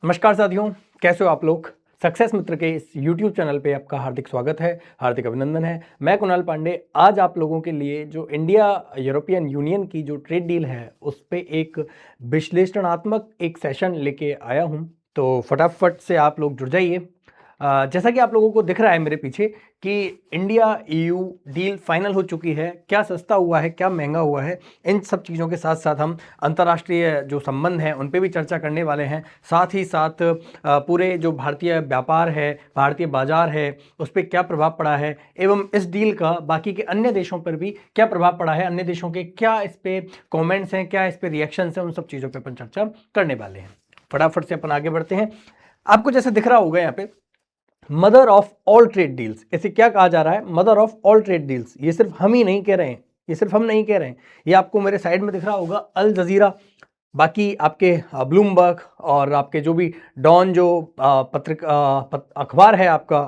नमस्कार साथियों, कैसे हो आप लोग। सक्सेस मित्र के इस YouTube चैनल पे आपका हार्दिक स्वागत है, हार्दिक अभिनंदन है। मैं कुणाल पांडे आज आप लोगों के लिए जो इंडिया यूरोपियन यूनियन की जो ट्रेड डील है उस पे एक विश्लेषणात्मक एक सेशन लेके आया हूं। तो फटाफट से आप लोग जुड़ जाइए। जैसा कि आप लोगों को दिख रहा है मेरे पीछे कि इंडिया EU डील फाइनल हो चुकी है। क्या सस्ता हुआ है, क्या महंगा हुआ है, इन सब चीज़ों के साथ साथ हम अंतर्राष्ट्रीय जो संबंध हैं उन पे भी चर्चा करने वाले हैं। साथ ही साथ पूरे जो भारतीय व्यापार है, भारतीय बाजार है, उस पर क्या प्रभाव पड़ा है एवं इस डील का बाकी के अन्य देशों पर भी क्या प्रभाव पड़ा है, अन्य देशों के क्या इस पे कमेंट्स हैं, क्या इस पे रिएक्शंस हैं, उन सब चीज़ों पे अपन चर्चा करने वाले हैं। फटाफट से अपन आगे बढ़ते हैं। आपको जैसे दिख रहा होगा यहाँ पे mother of all trade deals, इसे क्या कहा जा रहा है, mother of all trade deals. ये सिर्फ हम ही नहीं कह रहे हैं, ये सिर्फ हम नहीं कह रहे हैं, ये आपको मेरे साइड में दिख रहा होगा अल जजीरा, बाकी आपके ब्लूमबर्ग और आपके जो भी डॉन जो अखबार है आपका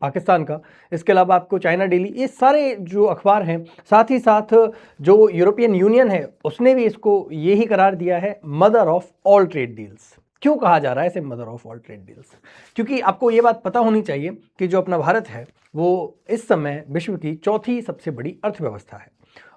पाकिस्तान का, इसके अलावा आपको चाइना डेली, ये सारे जो अखबार हैं, साथ ही साथ जो यूरोपियन यूनियन है उसने भी इसको यही करार दिया है mother of all trade deals. क्यों कहा जा रहा है इसे mother of all trade deals? क्योंकि आपको ये बात पता होनी चाहिए कि जो अपना भारत है वो इस समय विश्व की चौथी सबसे बड़ी अर्थव्यवस्था है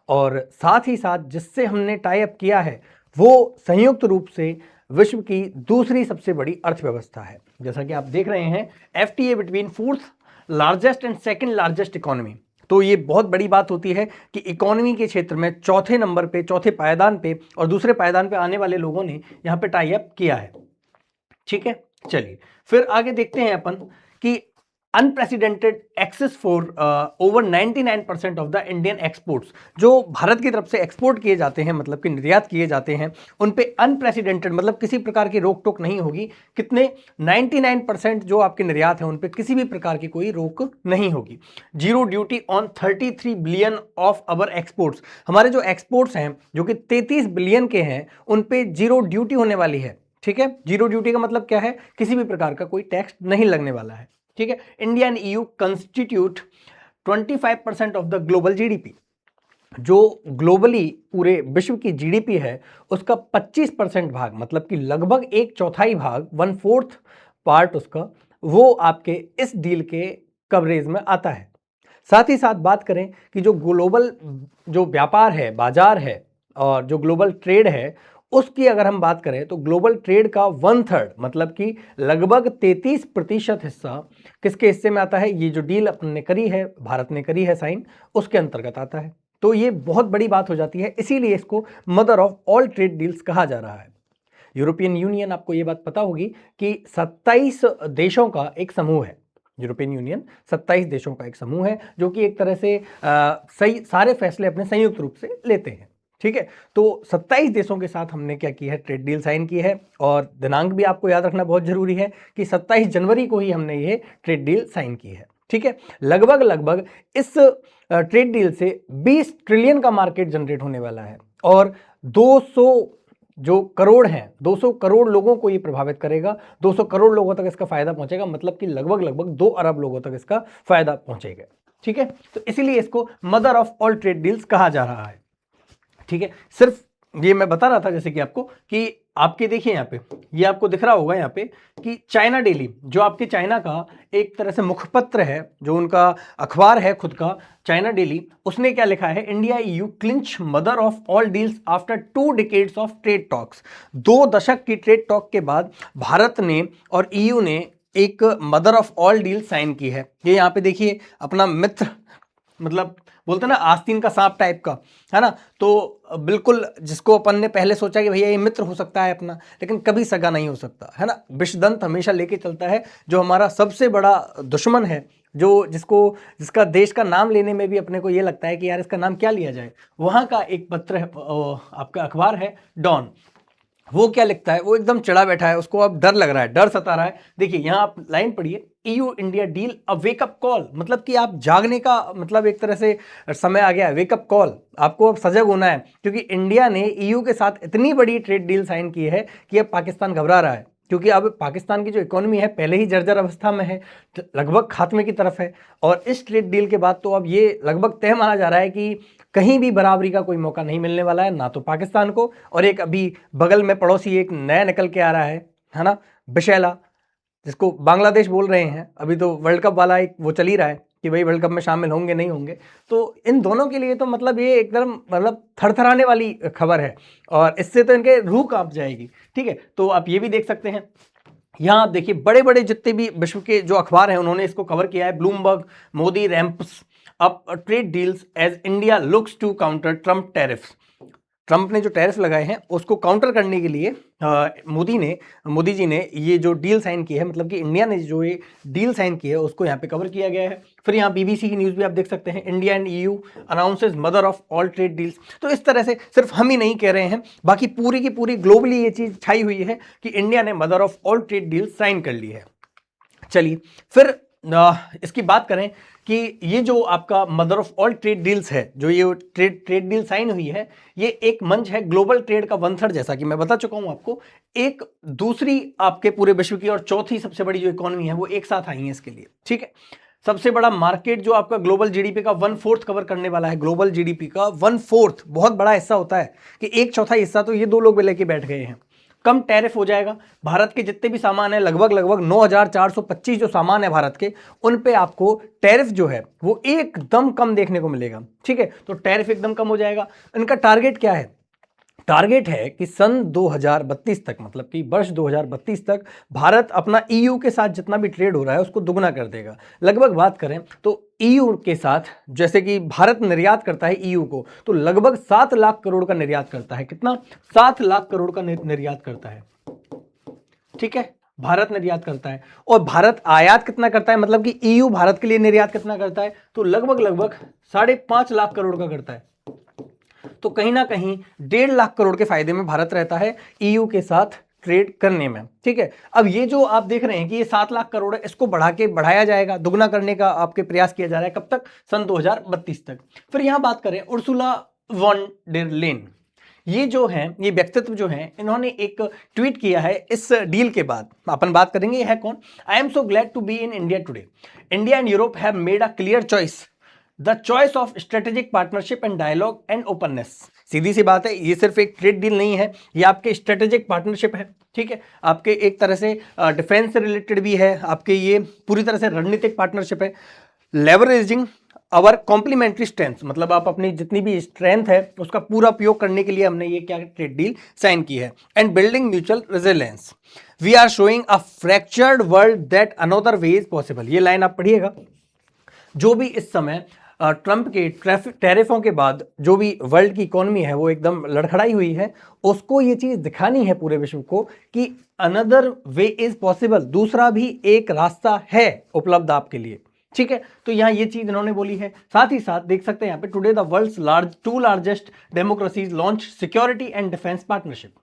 और साथ ही साथ जिससे हमने टाई अप किया है वो संयुक्त रूप से विश्व की दूसरी सबसे बड़ी अर्थव्यवस्था है। जैसा कि आप देख रहे हैं, FTA between fourth largest and second largest economy. तो ये बहुत बड़ी बात होती है कि इकोनॉमी के क्षेत्र में चौथे नंबर पे, चौथे पायदान पे और दूसरे पायदान पे आने वाले लोगों ने यहाँ पे टाई अप किया है। ठीक है, चलिए फिर आगे देखते हैं अपन कि unprecedented access for over 99% of the Indian exports, जो भारत की तरफ से एक्सपोर्ट किए जाते हैं, मतलब कि निर्यात किए जाते हैं, उन पे अनप्रेसिडेंटेड मतलब किसी प्रकार की रोक टोक नहीं होगी। कितने? 99% जो आपके निर्यात है उन पे किसी भी प्रकार की कोई रोक नहीं होगी। Zero duty on 33 billion of our exports, हमारे जो एक्सपोर्ट्स हैं जो कि 33 बिलियन के हैं उन पे जीरो ड्यूटी होने वाली है। ठीक है, जीरो ड्यूटी का मतलब क्या है? किसी भी प्रकार का कोई टैक्स नहीं लगने वाला है। ठीक है, India and EU constitute 25% of the global GDP। जो ग्लोबली पूरे विश्व की GDP है उसका 25% भाग, मतलब कि लगभग एक चौथाई भाग, 1/4 पार्ट उसका, वो आपके इस डील के कवरेज में आता है। साथ ही साथ बात करें कि जो ग्लोबल जो व्यापार है, बाजार है और जो ग्लोबल ट्रेड है उसकी अगर हम बात करें तो ग्लोबल ट्रेड का 1/3 मतलब कि लगभग 33% हिस्सा किसके हिस्से में आता है? ये जो डील अपन ने करी है, भारत ने करी है साइन, उसके अंतर्गत आता है। तो ये बहुत बड़ी बात हो जाती है, इसीलिए इसको mother of all trade deals कहा जा रहा है। यूरोपियन यूनियन, आपको ये बात पता होगी कि 27 देशों का एक समूह है। यूरोपियन यूनियन 27 देशों का एक समूह है जो कि एक तरह से सही सारे फैसले अपने संयुक्त रूप से लेते हैं। ठीक है, तो 27 देशों के साथ हमने क्या किया है? ट्रेड डील साइन की है और दिनांक भी आपको याद रखना बहुत जरूरी है कि 27 जनवरी को ही हमने ये ट्रेड डील साइन की है। ठीक है, लगभग लगभग इस ट्रेड डील से 20 ट्रिलियन का मार्केट जनरेट होने वाला है और 200 जो करोड़ हैं, 200 करोड़ लोगों को ये प्रभावित करेगा। 200 करोड़ लोगों तक इसका फायदा पहुंचेगा, मतलब कि लगभग लगभग 2 अरब लोगों तक इसका फायदा पहुंचेगा। ठीक है, तो इसीलिए इसको mother of all trade deals कहा जा रहा है। ठीक है, सिर्फ ये मैं बता रहा था जैसे कि आपको कि आपके देखिए यहाँ पे ये आपको दिख रहा होगा यहाँ पे कि चाइना डेली, जो आपके चाइना का एक तरह से मुखपत्र है, जो उनका अखबार है खुद का, चाइना डेली, उसने क्या लिखा है? India EU clinch mother of all deals after 2 decades of trade talks. 2 दशक की ट्रेड टॉक के बाद भारत ने और EU ने एक mother of all deal sign की है। ये यहाँ पे देखिए अपना मित्र, मतलब बोलते हैं ना आस्तीन का सांप टाइप का, है ना। तो बिल्कुल जिसको अपन ने पहले सोचा कि भैया ये मित्र हो सकता है अपना, लेकिन कभी सगा नहीं हो सकता, है ना। विषदंत हमेशा लेके चलता है, जो हमारा सबसे बड़ा दुश्मन है, जो जिसका देश का नाम लेने में भी अपने को ये लगता है कि यार इसका नाम क्या लिया जाए, वहाँ का एक पत्र है, आपका अखबार है डॉन। वो क्या लिखता है? वो एकदम चिढ़ा बैठा है, उसको अब डर लग रहा है, डर सता रहा है। देखिए यहाँ आप लाइन पढ़िए, EU India deal a wake up call, मतलब कि आप जागने का मतलब एक तरह से समय आ गया है। वेकअप कॉल, आपको अब सजग होना है, क्योंकि इंडिया ने EU के साथ इतनी बड़ी ट्रेड डील साइन की है कि अब पाकिस्तान घबरा रहा है, क्योंकि अब पाकिस्तान की जो इकोनॉमी है पहले ही जर्जर अवस्था में है, लगभग खात्मे की तरफ है, और इस ट्रेड डील के बाद तो अब ये लगभग तय माना जा रहा है कि कहीं भी बराबरी का कोई मौका नहीं मिलने वाला है, ना तो पाकिस्तान को, और एक अभी बगल में पड़ोसी एक नया निकल के आ रहा है, है ना, बिशैला, जिसको बांग्लादेश बोल रहे हैं। अभी तो वर्ल्ड कप वाला एक वो चल ही रहा है कि भाई वर्ल्ड कप में शामिल होंगे नहीं होंगे। तो इन दोनों के लिए तो मतलब ये एकदम मतलब थरथराने वाली खबर है, और इससे तो इनके रूह कांप जाएगी। ठीक है, तो आप ये भी देख सकते हैं। यहाँ आप देखिए बड़े बड़े जितने भी विश्व के जो अखबार हैं उन्होंने इसको कवर किया है। Bloomberg, Modi ramps up trade deals as India looks to counter Trump tariffs. Trump ने जो टैरिफ लगाए हैं उसको काउंटर करने के लिए मोदी जी ने ये जो डील साइन की है, मतलब कि इंडिया ने जो ये डील साइन की है उसको यहाँ पे कवर किया गया है। फिर यहाँ बीबीसी की न्यूज़ भी आप देख सकते हैं, India and EU announces mother of all trade deals. तो इस तरह से सिर्फ हम ही नहीं कह रहे हैं, बाकी पूरी की पूरी ग्लोबली ये चीज़ छाई हुई है कि इंडिया ने mother of all trade deals sign कर ली है। चलिए फिर इसकी बात करें कि ये जो आपका mother of all trade deals है, जो ये ट्रेड डील साइन हुई है, ये एक मंच है ग्लोबल ट्रेड का 1/3, जैसा कि मैं बता चुका हूं आपको। एक दूसरी आपके पूरे विश्व की और चौथी सबसे बड़ी जो इकोनॉमी है वो एक साथ आई है इसके लिए। ठीक है, सबसे बड़ा मार्केट जो आपका ग्लोबल जीडीपी का 1/4 कवर करने वाला है। ग्लोबल जीडीपी का 1/4 बहुत बड़ा हिस्सा होता है कि 1/4 हिस्सा तो ये दो लोग लेके बैठ गए हैं। कम टैरिफ हो जाएगा। भारत के जितने भी सामान है लगभग 9425 जो सामान है भारत के, उन पे आपको टैरिफ जो है वो एकदम कम देखने को मिलेगा। ठीक है, तो टैरिफ एकदम कम हो जाएगा। इनका टारगेट क्या है? टारगेट है कि सन 2032 तक, मतलब कि वर्ष 2032 तक भारत अपना ईयू के साथ जितना भी ट्रेड हो रहा है उसको दुगना कर देगा। लगभग बात करें तो ईयू के साथ, जैसे कि भारत निर्यात करता है ईयू को, तो लगभग 7 लाख करोड़ का निर्यात करता है। कितना? 7 लाख करोड़ का निर्यात करता है। ठीक है, भारत निर्यात करता है। और भारत आयात कितना करता है, मतलब कि ईयू भारत के लिए निर्यात कितना करता है? तो लगभग 5.5 लाख करोड़ का करता है। तो कहीं ना कहीं 1.5 लाख करोड़ के फायदे में भारत रहता है ईयू के साथ ट्रेड करने में। ठीक है, अब ये जो आप देख रहे हैं कि ये 7 लाख करोड़ है, इसको बढ़ाया जाएगा, दुगना करने का आपके प्रयास किया जा रहा है। कब तक? सन 2032 तक। फिर यहां बात करें उर्सुला वॉन डेर लेन, ये जो हैं, ये व्यक्तित्व जो हैं, इन्होंने एक ट्वीट किया है इस डील के बाद। अपन बात करेंगे ये है कौन। I am so glad to be in India today. India and Europe have made a clear choice, the choice of strategic partnership and dialogue and openness. सीधी सी बात है, ये सिर्फ एक ट्रेड डील नहीं है, ये आपके स्ट्रेटेजिक पार्टनरशिप है। ठीक है, आपके एक तरह से डिफेंस से रिलेटेड भी है, आपके ये पूरी तरह से रणनीतिक पार्टनरशिप है। लेवरेजिंग अवर कॉम्प्लीमेंट्री स्ट्रेंथ, मतलब आप अपनी जितनी भी स्ट्रेंथ है उसका पूरा उपयोग करने के लिए हमने ये क्या ट्रेड डील साइन की है। And building mutual resilience, we are showing a fractured world that another way is possible. ये लाइन आप पढ़िएगा। जो भी इस समय ट्रंप के टैरिफों के बाद जो भी वर्ल्ड की इकोनॉमी है वो एकदम लड़खड़ाई हुई है, उसको ये चीज दिखानी है पूरे विश्व को कि अनदर वे इज पॉसिबल, दूसरा भी एक रास्ता है उपलब्ध आपके लिए। ठीक है, तो यहां ये चीज इन्होंने बोली है। साथ ही साथ देख सकते हैं यहां पे, today the world's two largest democracies launch security and defence partnership.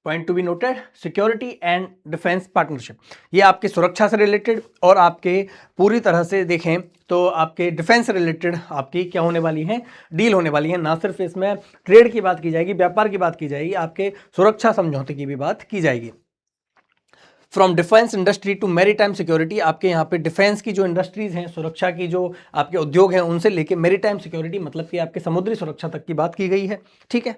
Point to be noted, security and defence partnership. ये आपके सुरक्षा से रिलेटेड और आपके पूरी तरह से देखें तो आपके डिफेंस से रिलेटेड आपकी क्या होने वाली है, डील होने वाली है। ना सिर्फ इसमें ट्रेड की बात की जाएगी, व्यापार की बात की जाएगी, आपके सुरक्षा समझौते की भी बात की जाएगी। From defence industry to maritime security, आपके यहाँ पे डिफेंस की जो इंडस्ट्रीज हैं, सुरक्षा की जो आपके उद्योग हैं, उनसे लेके मैरीटाइम सिक्योरिटी, मतलब कि आपके समुद्री सुरक्षा तक की बात की गई है। ठीक है,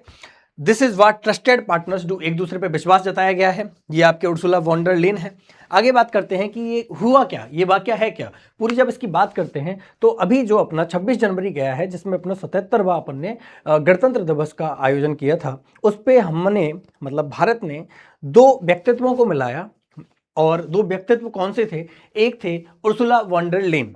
this is what trusted partners do, एक दूसरे पे विश्वास जताया गया है। ये आपके उर्सुला वॉन डेर लेन है। आगे बात करते हैं कि ये हुआ क्या, ये वाकया है क्या। पूरी जब इसकी बात करते हैं तो अभी जो अपना 26 जनवरी गया है, जिसमें अपना 77वां अपन ने गणतंत्र दिवस का आयोजन किया था, उस पर हमने मतलब भारत ने 2 व्यक्तित्वों को मिलाया। और 2 व्यक्तित्व कौन से थे? एक थे उर्सुला वॉन डेर लेन।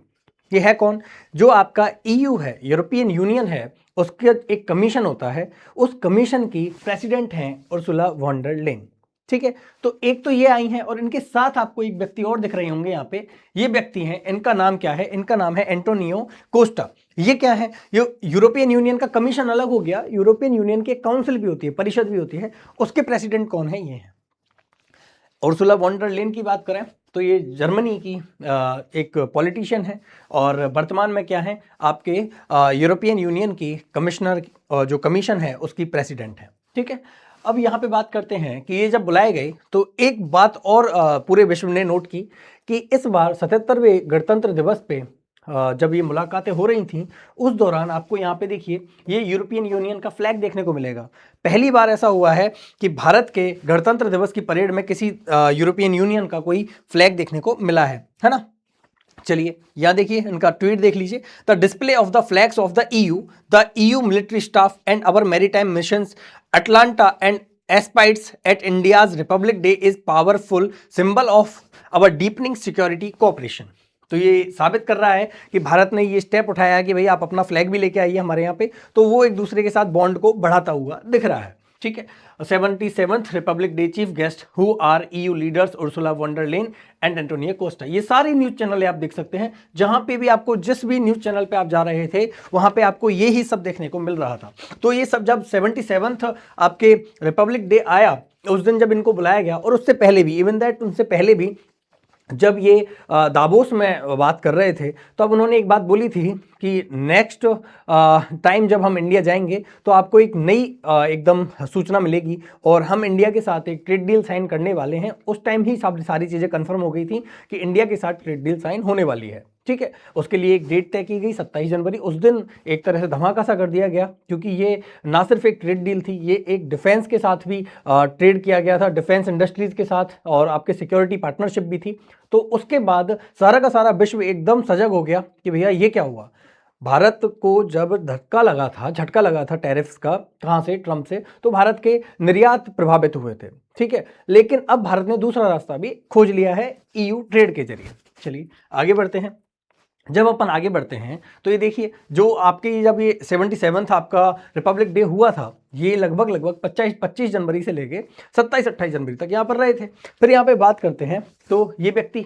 ये है कौन? जो आपका ईयू है, यूरोपियन यूनियन है, उसके एक कमीशन होता है, उस कमीशन की प्रेसिडेंट हैं उर्सुला वॉन डेर लेन। ठीक है, तो एक तो ये आई हैं, और इनके साथ आपको एक व्यक्ति और दिख रहे होंगे यहाँ पे। ये व्यक्ति हैं, इनका नाम क्या है? इनका नाम है एंटोनियो कोस्टा। ये क्या है? ये यूरोपियन यूनियन का कमीशन अलग हो गया, यूरोपियन यूनियन की काउंसिल भी होती है, परिषद भी होती है, उसके प्रेसिडेंट कौन है? ये है उर्सुला वॉन डेर लेन। की बात करें तो ये जर्मनी की एक पॉलिटिशियन है, और वर्तमान में क्या है, आपके यूरोपियन यूनियन की कमिश्नर, जो कमीशन है उसकी प्रेसिडेंट है। ठीक है, अब यहाँ पे बात करते हैं कि ये जब बुलाए गए तो एक बात और पूरे विश्व ने नोट की कि इस बार 77वें गणतंत्र दिवस पे जब ये मुलाकातें हो रही थी उस दौरान आपको यहाँ पे देखिए ये यूरोपियन यूनियन का फ्लैग देखने को मिलेगा। पहली बार ऐसा हुआ है कि भारत के गणतंत्र दिवस की परेड में किसी यूरोपियन यूनियन का कोई फ्लैग देखने को मिला है ना। चलिए यहाँ देखिए इनका ट्वीट देख लीजिए। The display of the flags of the EU military staff and our maritime missions Atalanta and Aspides at India's Republic Day is powerful symbol of our deepening security cooperation. तो ये साबित कर रहा है कि भारत ने ये स्टेप उठाया है कि भाई आप अपना फ्लैग भी लेके आइए हमारे यहाँ पे, तो वो एक दूसरे के साथ बॉन्ड को बढ़ाता हुआ दिख रहा है। ठीक है। 77th Republic Day chief guest who are EU leaders Ursula von der Leyen and Antonio Costa. ये सारे न्यूज चैनल आप देख सकते हैं, जहां पे भी आपको जिस भी न्यूज चैनल पे आप जा रहे थे वहां पे आपको ये ही सब देखने को मिल रहा था। तो ये सब जब 77th आपके रिपब्लिक डे आया उस दिन जब इनको बुलाया गया, और उससे पहले भी इवन दैट उनसे पहले भी जब ये दावोस में बात कर रहे थे तो अब उन्होंने एक बात बोली थी कि नेक्स्ट टाइम जब हम इंडिया जाएंगे तो आपको एक नई एकदम सूचना मिलेगी और हम इंडिया के साथ एक ट्रेड डील साइन करने वाले हैं। उस टाइम ही सारी चीज़ें कंफर्म हो गई थी कि इंडिया के साथ ट्रेड डील साइन होने वाली है। ठीक है। उसके लिए एक डेट तय की गई 27 जनवरी। उस दिन एक तरह से धमाका सा कर दिया गया, क्योंकि ये ना सिर्फ एक ट्रेड डील थी, ये एक डिफेंस के साथ भी ट्रेड किया गया था, डिफेंस इंडस्ट्रीज के साथ, और आपके सिक्योरिटी पार्टनरशिप भी थी। तो उसके बाद सारा का सारा विश्व एकदम सजग हो गया कि भैया ये क्या हुआ। भारत को जब झटका लगा था टैरिफ्स का, कहाँ से, ट्रंप से, तो भारत के निर्यात प्रभावित हुए थे। ठीक है। लेकिन अब भारत ने दूसरा रास्ता भी खोज लिया है ईयू ट्रेड के जरिए। चलिए आगे बढ़ते हैं। जब अपन आगे बढ़ते हैं तो ये देखिए जो आपके जब ये 77th आपका रिपब्लिक डे हुआ था, ये लगभग 25 जनवरी से लेके 27-28 जनवरी तक यहाँ पर रहे थे। फिर यहाँ पे बात करते हैं तो ये व्यक्ति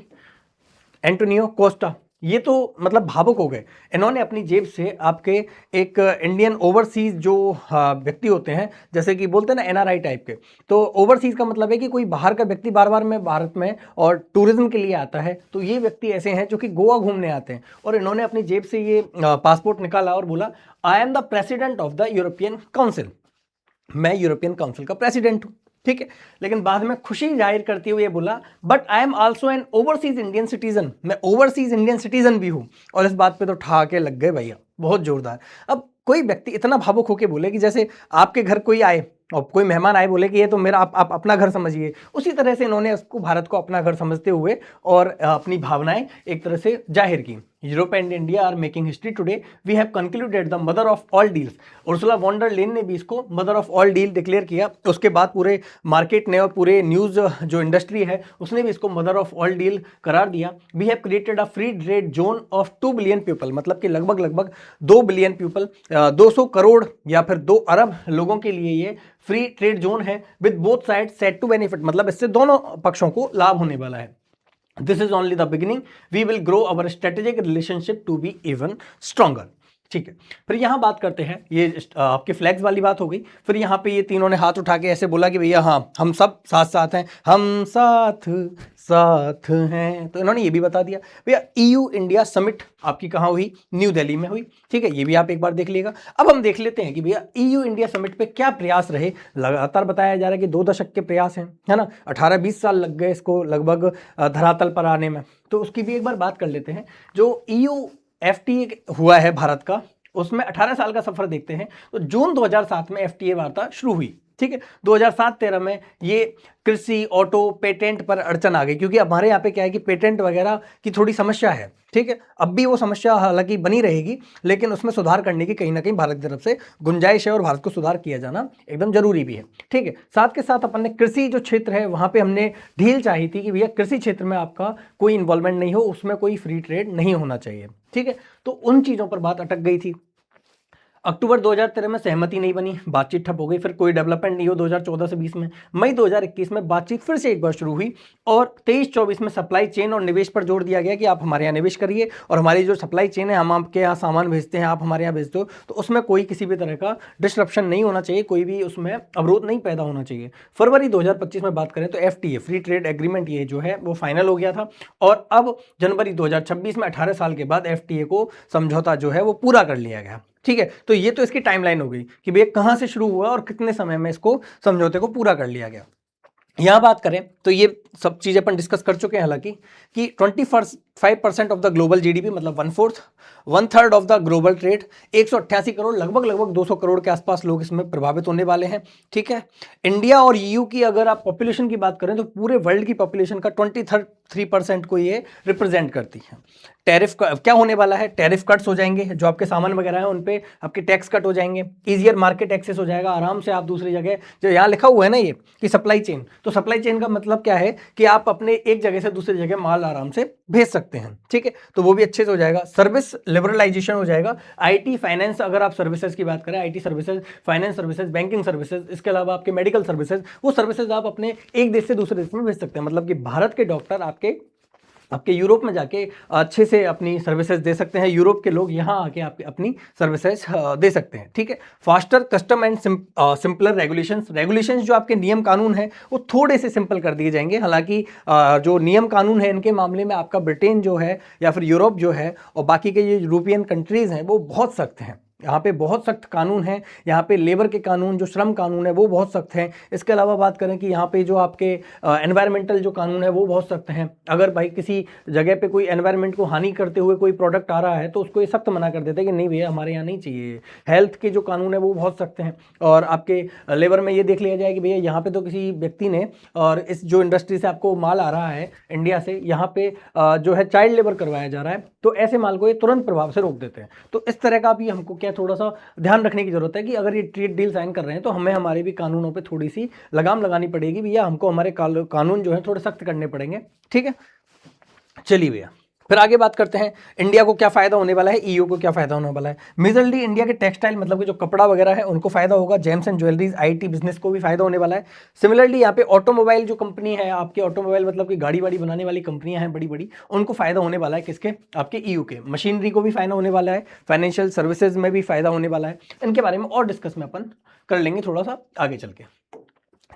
एंटोनियो कोस्टा, ये तो मतलब भावुक हो गए। इन्होंने अपनी जेब से आपके एक इंडियन ओवरसीज जो व्यक्ति होते हैं, जैसे कि बोलते हैं ना एनआरआई टाइप के, तो ओवरसीज का मतलब है कि कोई बाहर का व्यक्ति बार बार में भारत में और टूरिज्म के लिए आता है। तो ये व्यक्ति ऐसे हैं जो कि गोवा घूमने आते हैं, और इन्होंने अपनी जेब से ये पासपोर्ट निकाला और बोला I am the president of the European council, मैं यूरोपियन काउंसिल का प्रेसिडेंट हूँ। ठीक है। लेकिन बाद में खुशी जाहिर करते हुए बोला but I am also an overseas Indian citizen, मैं ओवरसीज इंडियन सिटीजन भी हूं। और इस बात पे तो ठहाके लग गए भैया, बहुत जोरदार। अब कोई व्यक्ति इतना भावुक होकर बोले कि जैसे आपके घर कोई आए और कोई मेहमान आए, बोले कि ये तो मेरा आप अपना घर समझिए, उसी तरह से इन्होंने उसको भारत को अपना घर समझते हुए और अपनी भावनाएं एक तरह से जाहिर की। Europe and India are making history today, we have concluded the mother of all deals. Ursula von der Leyen ने भी इसको mother of all deal declare किया। उसके बाद पूरे मार्केट ने और पूरे न्यूज़ जो इंडस्ट्री है उसने भी इसको मदर ऑफ ऑल डील करार दिया। We have created a free trade zone of 2 billion people, मतलब कि लगभग 2 बिलियन पीपल, 200 करोड़ या फिर 2 अरब लोगों के लिए ये फ्री ट्रेड जोन है, with both side set to benefit, मतलब इससे दोनों पक्षों को लाभ होने वाला है। This is only the beginning, we will grow our strategic relationship to be even stronger. ठीक है। फिर यहाँ बात करते हैं, ये आपके फ्लैग्स वाली बात हो गई। फिर यहाँ पे ये तीनों ने हाथ उठा के ऐसे बोला कि भैया हाँ हम सब साथ साथ हैं, हम साथ साथ हैं। तो इन्होंने ये भी बता दिया भैया ईयू इंडिया समिट आपकी कहाँ हुई, न्यू दिल्ली में हुई। ठीक है, ये भी आप एक बार देख लीजिएगा। अब हम देख लेते हैं कि भैया ईयू इंडिया समिट पे क्या प्रयास रहे। लगातार बताया जा रहा है कि 2 दशक के प्रयास हैं, है ना, 18-20 साल लग गए इसको लगभग धरातल पर आने में। तो उसकी भी एक बार बात कर लेते हैं। जो ईयू एफटीए हुआ है भारत का, उसमें 18 साल का सफर देखते हैं। तो जून 2007 में एफटीए वार्ता शुरू हुई। ठीक है। 2007-13 में ये कृषि, ऑटो, पेटेंट पर अड़चन आ गई, क्योंकि हमारे यहाँ पे क्या है कि पेटेंट वगैरह की थोड़ी समस्या है। ठीक है। अब भी वो समस्या हालांकि बनी रहेगी, लेकिन उसमें सुधार करने की कहीं ना कहीं भारत की तरफ से गुंजाइश है और भारत को सुधार किया जाना एकदम जरूरी भी है। ठीक है। साथ के साथ अपन ने कृषि जो क्षेत्र है वहाँ पे हमने ढील चाही थी कि भैया कृषि क्षेत्र में आपका कोई इन्वॉल्वमेंट नहीं हो, उसमें कोई फ्री ट्रेड नहीं होना चाहिए। ठीक है। तो उन चीज़ों पर बात अटक गई थी। अक्टूबर 2013 में सहमति नहीं बनी, बातचीत ठप हो गई, फिर कोई डेवलपमेंट नहीं हो 2014 से 20 में। मई 2021 में बातचीत फिर से एक बार शुरू हुई और 23-24 में सप्लाई चेन और निवेश पर जोर दिया गया कि आप हमारे यहाँ निवेश करिए और हमारी जो सप्लाई चेन है, हम आपके यहाँ सामान भेजते हैं, आप हमारे यहाँ भेजते हो, तो उसमें कोई किसी भी तरह का डिस्ट्रप्शन नहीं होना चाहिए, कोई भी उसमें अवरोध नहीं पैदा होना चाहिए। फरवरी 2025 में बात करें तो एफटीए, फ्री ट्रेड एग्रीमेंट, ये जो है वो फाइनल हो गया था और अब जनवरी 2026 में 18 साल के बाद एफटीए को समझौता जो है वो पूरा कर लिया गया। ठीक है। तो ये तो इसकी टाइमलाइन हो गई कि भैया कहाँ से शुरू हुआ और कितने समय में इसको समझौते को पूरा कर लिया गया। यहाँ बात करें तो ये सब चीज़ें अपन डिस्कस कर चुके हैं हालांकि कि 5% ऑफ द ग्लोबल जीडीपी, मतलब 1/3 of the global trade. 188 crore, लगभग 200 करोड़ के आसपास लोग इसमें प्रभावित होने वाले हैं। ठीक है, इंडिया और ईयू की अगर आप पॉपुलेशन की बात करें तो पूरे वर्ल्ड की पॉपुलेशन का 23% को ये रिप्रेजेंट करती है। टैरिफ का क्या होने वाला है, टैरिफ कट्स हो जाएंगे, जो आपके सामान वगैरह हैं उन पे आपके टैक्स कट हो जाएंगे, ईजियर मार्केट एक्सेस हो जाएगा, आराम से आप दूसरी जगह, जो यहाँ लिखा हुआ है ना ये कि सप्लाई चेन, तो सप्लाई चेन का मतलब क्या है कि आप अपने एक जगह से दूसरी जगह माल आराम से भेज सकते हैं। ठीक है, तो वो भी अच्छे से हो जाएगा। सर्विस लिबरलाइजेशन हो जाएगा। आईटी फाइनेंस, अगर आप सर्विसेज की बात करें, IT services, finance services, banking services, इसके अलावा आपके मेडिकल सर्विसेज, वो सर्विसेज आप अपने एक देश से दूसरे देश में भेज सकते हैं। मतलब कि भारत के डॉक्टर आपके यूरोप में जाके अच्छे से अपनी सर्विसेज दे सकते हैं, यूरोप के लोग यहाँ आके आपके अपनी सर्विसेज दे सकते हैं। ठीक है, faster custom and simpler regulations जो आपके नियम कानून हैं वो थोड़े से सिंपल कर दिए जाएंगे। हालांकि जो नियम कानून है इनके मामले में आपका ब्रिटेन जो है या फिर यूरोप जो है और बाकी के ये यूरोपियन कंट्रीज़ हैं वो बहुत सख्त हैं। यहाँ पे बहुत सख्त कानून है, यहाँ पे लेबर के कानून, जो श्रम कानून है वो बहुत सख्त हैं। इसके अलावा बात करें कि यहाँ पे जो आपके एनवायरमेंटल जो कानून है वो बहुत सख्त हैं। अगर भाई किसी जगह पे कोई एनवायरमेंट को हानि करते हुए कोई प्रोडक्ट आ रहा है तो उसको ये सख्त मना कर देते हैं कि नहीं भैया हमारे यहाँ नहीं चाहिए। हेल्थ के जो कानून है वो बहुत सख्त हैं। और आपके लेबर में ये देख लिया जाए कि भैया यहाँ पे तो किसी व्यक्ति ने, और इस जो इंडस्ट्री से आपको माल आ रहा है इंडिया से, यहाँ पे जो है चाइल्ड लेबर करवाया जा रहा है, तो ऐसे माल को ये तुरंत प्रभाव से रोक देते हैं। तो इस तरह का भी हमको क्या थोड़ा सा ध्यान रखने की जरूरत है कि अगर ये ट्रेड डील साइन कर रहे हैं तो हमें हमारे भी कानूनों पे थोड़ी सी लगाम लगानी पड़ेगी भैया, हमको हमारे कानून जो है थोड़े सख्त करने पड़ेंगे। ठीक है, चलिए भैया फिर आगे बात करते हैं इंडिया को क्या फायदा होने वाला है, ईयू को क्या फायदा होने वाला है। मेजरली इंडिया के टेक्सटाइल, मतलब कि जो कपड़ा वगैरह है उनको फायदा होगा। James and jewelleries, IT business को भी फायदा होने वाला है। सिमिलरली यहाँ पे ऑटोमोबाइल जो कंपनी है आपके, ऑटोमोबाइल मतलब कि गाड़ी वाड़ी बनाने वाली कंपनियां हैं बड़ी बड़ी, उनको फायदा होने वाला है। किसके, आपके ईयू के। मशीनरी को भी फायदा होने वाला है, फाइनेंशियल सर्विसेज में भी फायदा होने वाला है। इनके बारे में और डिस्कस में अपन कर लेंगे थोड़ा सा आगे चल के।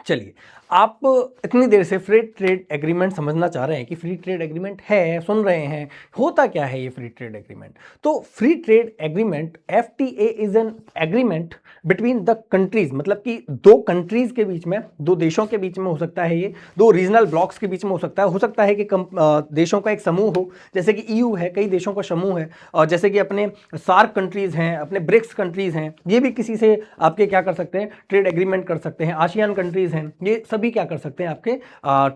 चलिए, आप इतनी देर से फ्री ट्रेड एग्रीमेंट समझना चाह रहे हैं कि फ्री ट्रेड एग्रीमेंट है, सुन रहे हैं, होता क्या है ये फ्री ट्रेड एग्रीमेंट। तो free trade agreement, FTA is an agreement between the countries, मतलब कि दो कंट्रीज के बीच में, दो देशों के बीच में हो सकता है ये, दो रीजनल ब्लॉक्स के बीच में हो सकता है कि देशों का एक समूह हो, जैसे कि ईयू है, कई देशों का समूह है, और जैसे कि अपने सार्क कंट्रीज हैं, अपने ब्रिक्स कंट्रीज हैं, ये भी किसी से आपके क्या कर सकते हैं, ट्रेड एग्रीमेंट कर सकते हैं। आसियान कंट्रीज हैं, ये सभी क्या कर सकते हैं, आपके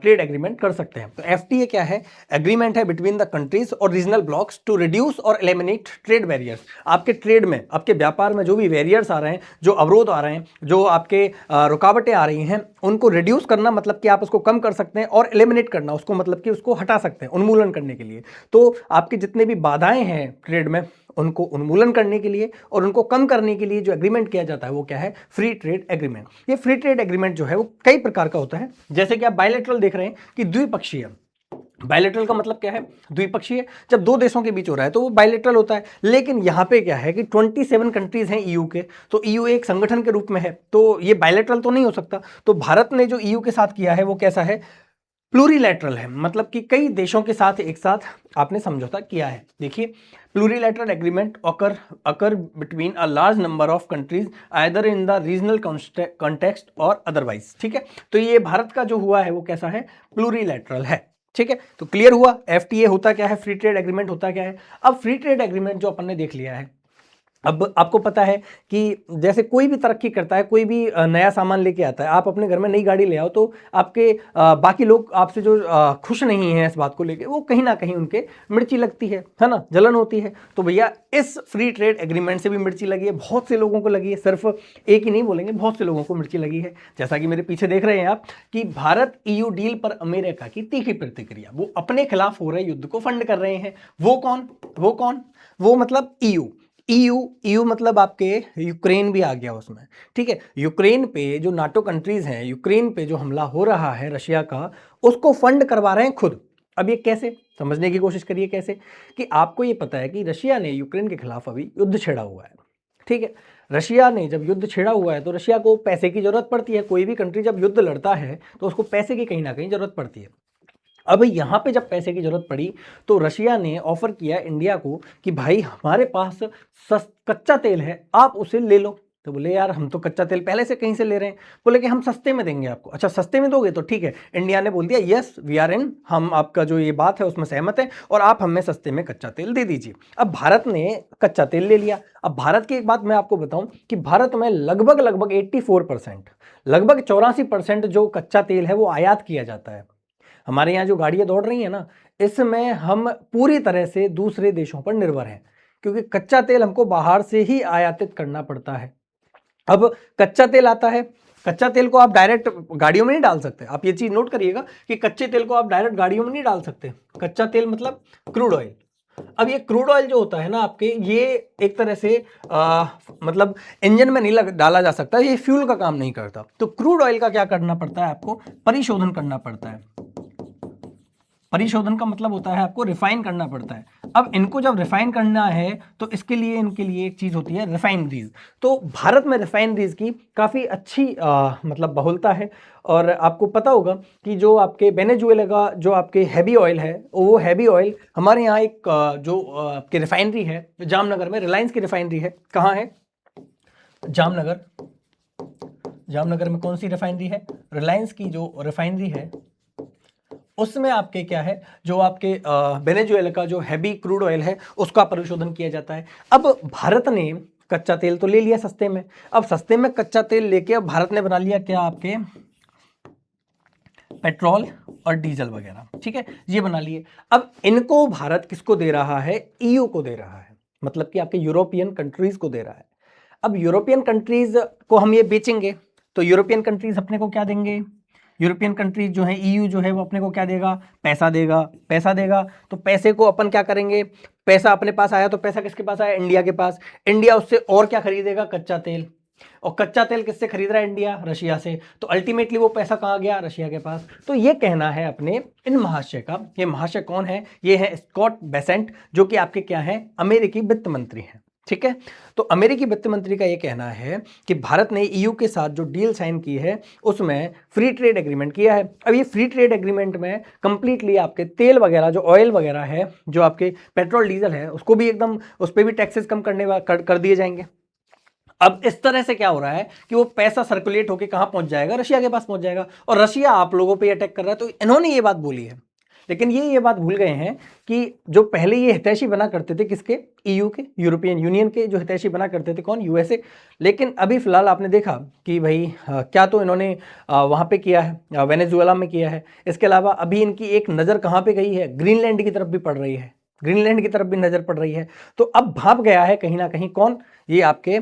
ट्रेड एग्रीमेंट कर सकते हैं। तो एफटीए क्या है, एग्रीमेंट है बिटवीन द कंट्रीज और रीजनल ब्लॉक्स टू रिड्यूस और एलिमिनेट ट्रेड बैरियर्स। आपके ट्रेड में, आपके व्यापार में जो भी बैरियर्स आ रहे हैं, जो अवरोध आ रहे हैं, जो आपके रुकावटें आ रही हैं, उनको रिड्यूस करना मतलब कि आप उसको कम कर सकते हैं, और एलिमिनेट करना उसको मतलब कि उसको हटा सकते हैं, उन्मूलन करने के लिए। तो आपके जितने भी बाधाएं हैं ट्रेड में उनको उन्मूलन करने के लिए और उनको कम करने के लिए जो एग्रीमेंट किया जाता है वो क्या है, फ्री ट्रेड एग्रीमेंट। ये फ्री ट्रेड एग्रीमेंट जो है वो कई प्रकार का होता है, जैसे कि आप बायलैटरल देख रहे हैं कि द्विपक्षीय। बायलैटरल का मतलब क्या है, द्विपक्षीय। जब दो देशों के बीच हो रहा है तो वो बायलैटरल होता है। लेकिन यहाँ पे क्या है कि 27 कंट्रीज हैं ईयू के, तो ईयू एक संगठन के रूप में है, तो ये बायलैटरल तो नहीं हो सकता। तो भारत ने जो ईयू के साथ किया है वो कैसा है, प्लूरीलैटरल है, मतलब कि कई देशों के साथ एक साथ आपने समझौता किया है। देखिए, प्लूरीलैटरल agreement occur between a large number of countries either in the regional context और अदरवाइज। ठीक है, तो ये भारत का जो हुआ है वो कैसा है, प्लूरीलैटरल है। ठीक है, तो क्लियर हुआ एफटीए होता क्या है, फ्री ट्रेड एग्रीमेंट होता क्या है। अब फ्री ट्रेड एग्रीमेंट जो अपन ने देख लिया है, अब आपको पता है कि जैसे कोई भी तरक्की करता है, कोई भी नया सामान लेके आता है, आप अपने घर में नई गाड़ी ले आओ तो आपके बाकी लोग आपसे जो खुश नहीं हैं इस बात को लेके, वो कहीं ना कहीं उनके मिर्ची लगती है ना, जलन होती है। तो भैया इस फ्री ट्रेड एग्रीमेंट से भी मिर्ची लगी है, बहुत से लोगों को लगी है, सिर्फ एक ही नहीं बोलेंगे, बहुत से लोगों को मिर्ची लगी है। जैसा कि मेरे पीछे देख रहे हैं आप कि भारत ईयू डील पर अमेरिका की तीखी प्रतिक्रिया, वो अपने खिलाफ हो रहे युद्ध को फंड कर रहे हैं। वो कौन, वो मतलब ईयू मतलब आपके यूक्रेन भी आ गया उसमें। ठीक है, यूक्रेन पे जो नाटो कंट्रीज हैं, यूक्रेन पे जो हमला हो रहा है रशिया का, उसको फंड करवा रहे हैं खुद। अब ये कैसे, समझने की कोशिश करिए कैसे, कि आपको ये पता है कि रशिया ने यूक्रेन के खिलाफ अभी युद्ध छेड़ा हुआ है। ठीक है, रशिया ने जब युद्ध छेड़ा हुआ है तो रशिया को पैसे की जरूरत पड़ती है। कोई भी कंट्री जब युद्ध लड़ता है तो उसको पैसे की कहीं ना कहीं जरूरत पड़ती है। अब यहाँ पे जब पैसे की जरूरत पड़ी तो रशिया ने ऑफर किया इंडिया को कि भाई हमारे पास कच्चा तेल है, आप उसे ले लो। तो बोले यार हम तो कच्चा तेल पहले से कहीं से ले रहे हैं। बोले कि हम सस्ते में देंगे आपको। अच्छा सस्ते में दोगे तो ठीक है। इंडिया ने बोल दिया यस वी आर इन, हम आपका जो ये बात है उसमें सहमत है और आप हमें सस्ते में कच्चा तेल दे दीजिए। अब भारत ने कच्चा तेल ले लिया। अब भारत की एक बात मैं आपको बताऊं कि भारत में लगभग लगभग 84%, लगभग 84% जो कच्चा तेल है वो आयात किया जाता है। हमारे यहाँ जो गाड़ियां दौड़ रही है ना, इसमें हम पूरी तरह से दूसरे देशों पर निर्भर हैं, क्योंकि कच्चा तेल हमको बाहर से ही आयातित करना पड़ता है। अब कच्चा तेल आता है, कच्चा तेल को आप डायरेक्ट गाड़ियों में नहीं डाल सकते। आप ये चीज नोट करिएगा कि कच्चे तेल को आप डायरेक्ट गाड़ियों में नहीं डाल सकते। कच्चा तेल मतलब क्रूड ऑयल। अब ये क्रूड ऑयल जो होता है ना आपके, ये एक तरह से मतलब इंजन में नहीं डाला जा सकता, ये फ्यूल का काम नहीं करता। तो क्रूड ऑयल का क्या करना पड़ता है आपको, परिशोधन करना पड़ता है। परिशोधन का मतलब होता है आपको रिफाइन करना पड़ता है। अब इनको जब रिफाइन करना है तो इसके लिए इनके लिए एक चीज होती है रिफाइनरीज। तो भारत में रिफाइनरीज की काफी अच्छी मतलब बहुलता है। और आपको पता होगा कि जो आपके वेनेजुएला का जो आपके हैवी ऑयल है, वो हैवी ऑयल हमारे यहाँ एक जो आपकी रिफाइनरी है जामनगर में, रिलायंस की रिफाइनरी है। कहाँ है? जामनगर। जामनगर में कौन सी रिफाइनरी है? रिलायंस की जो रिफाइनरी है उसमें आपके क्या है, जो आपके वेनेजुएला का जो हैवी क्रूड ऑयल है उसका परिशोधन किया जाता है। अब भारत ने कच्चा तेल तो ले लिया सस्ते में। अब सस्ते में कच्चा तेल लेके अब भारत ने बना लिया क्या, आपके पेट्रोल और डीजल वगैरह, ठीक है, ये बना लिए। अब इनको भारत किसको दे रहा है? ईयू को दे रहा है, मतलब कि आपके यूरोपियन कंट्रीज को दे रहा है। अब यूरोपियन कंट्रीज को हम ये बेचेंगे तो यूरोपियन कंट्रीज अपने को क्या देंगे? यूरोपियन कंट्रीज जो है, ईयू जो है, वो अपने को क्या देगा? पैसा देगा। पैसा देगा तो पैसे को अपन क्या करेंगे? पैसा अपने पास आया तो पैसा किसके पास आया? इंडिया के पास। इंडिया उससे और क्या खरीदेगा? कच्चा तेल। और कच्चा तेल किससे खरीद रहा है इंडिया? रशिया से। तो अल्टीमेटली वो पैसा कहाँ गया? रशिया के पास। तो ये कहना है अपने इन महाशय का। ये महाशय कौन है? ये है स्कॉट बेसेंट, जो कि आपके क्या है? अमेरिकी वित्त मंत्री हैं, ठीक है। तो अमेरिकी वित्त मंत्री का ये कहना है कि भारत ने ईयू के साथ जो डील साइन की है उसमें फ्री ट्रेड एग्रीमेंट किया है। अब ये फ्री ट्रेड एग्रीमेंट में कंप्लीटली आपके तेल वगैरह, जो ऑयल वगैरह है, जो आपके पेट्रोल डीजल है, उसको भी एकदम, उस पर भी टैक्सेस कम कर दिए जाएंगे। अब इस तरह से क्या हो रहा है कि वो पैसा सर्कुलेट होकर कहां पहुंच जाएगा? रशिया के पास पहुंच जाएगा। और रशिया आप लोगों पे अटैक कर रहा है। तो इन्होंने ये बात बोली है, लेकिन ये बात भूल गए हैं कि जो पहले ये हितैषी बना करते थे, किसके? ईयू के, यूरोपियन यूनियन के जो हितैषी बना करते थे, कौन? यूएसए। लेकिन अभी फिलहाल आपने देखा कि भाई क्या तो इन्होंने वहां पे किया है, वेनेजुएला में किया है। इसके अलावा अभी इनकी एक नज़र कहाँ पे गई है? ग्रीनलैंड की तरफ भी पड़ रही है। ग्रीनलैंड की तरफ भी नजर पड़ रही है। तो अब भाप गया है कहीं ना कहीं, कौन? ये आपके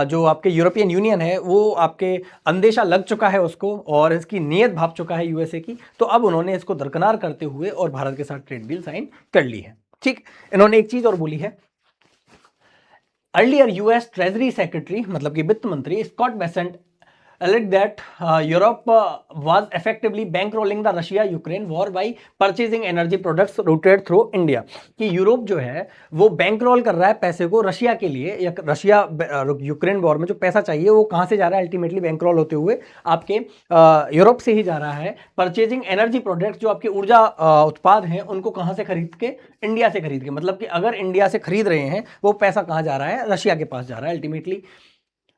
जो आपके यूरोपियन यूनियन है, वो आपके अंदेशा लग चुका है उसको, और इसकी नीयत भाप चुका है यूएसए की। तो अब उन्होंने इसको दरकिनार करते हुए और भारत के साथ ट्रेड डील साइन कर ली है, ठीक। इन्होंने एक चीज और बोली है। अर्लियर यूएस ट्रेजरी सेक्रेटरी, मतलब कि वित्त मंत्री Scott Bessent alleged that Europe was effectively bankrolling the Russia-Ukraine war by purchasing energy products routed through India। कि यूरोप जो है वो बैंक रोल कर रहा है पैसे को रशिया के लिए, या रशिया यूक्रेन वॉर में जो पैसा चाहिए वो कहाँ से जा रहा है? अल्टीमेटली बैंक रोल होते हुए आपके यूरोप से ही जा रहा है। परचेजिंग एनर्जी प्रोडक्ट्स, जो आपके ऊर्जा उत्पाद हैं, उनको कहाँ से खरीद के? इंडिया से खरीद के। मतलब कि अगर इंडिया से खरीद रहे हैं, वो पैसा कहाँ जा रहा है? रशिया के पास जा रहा है ultimately.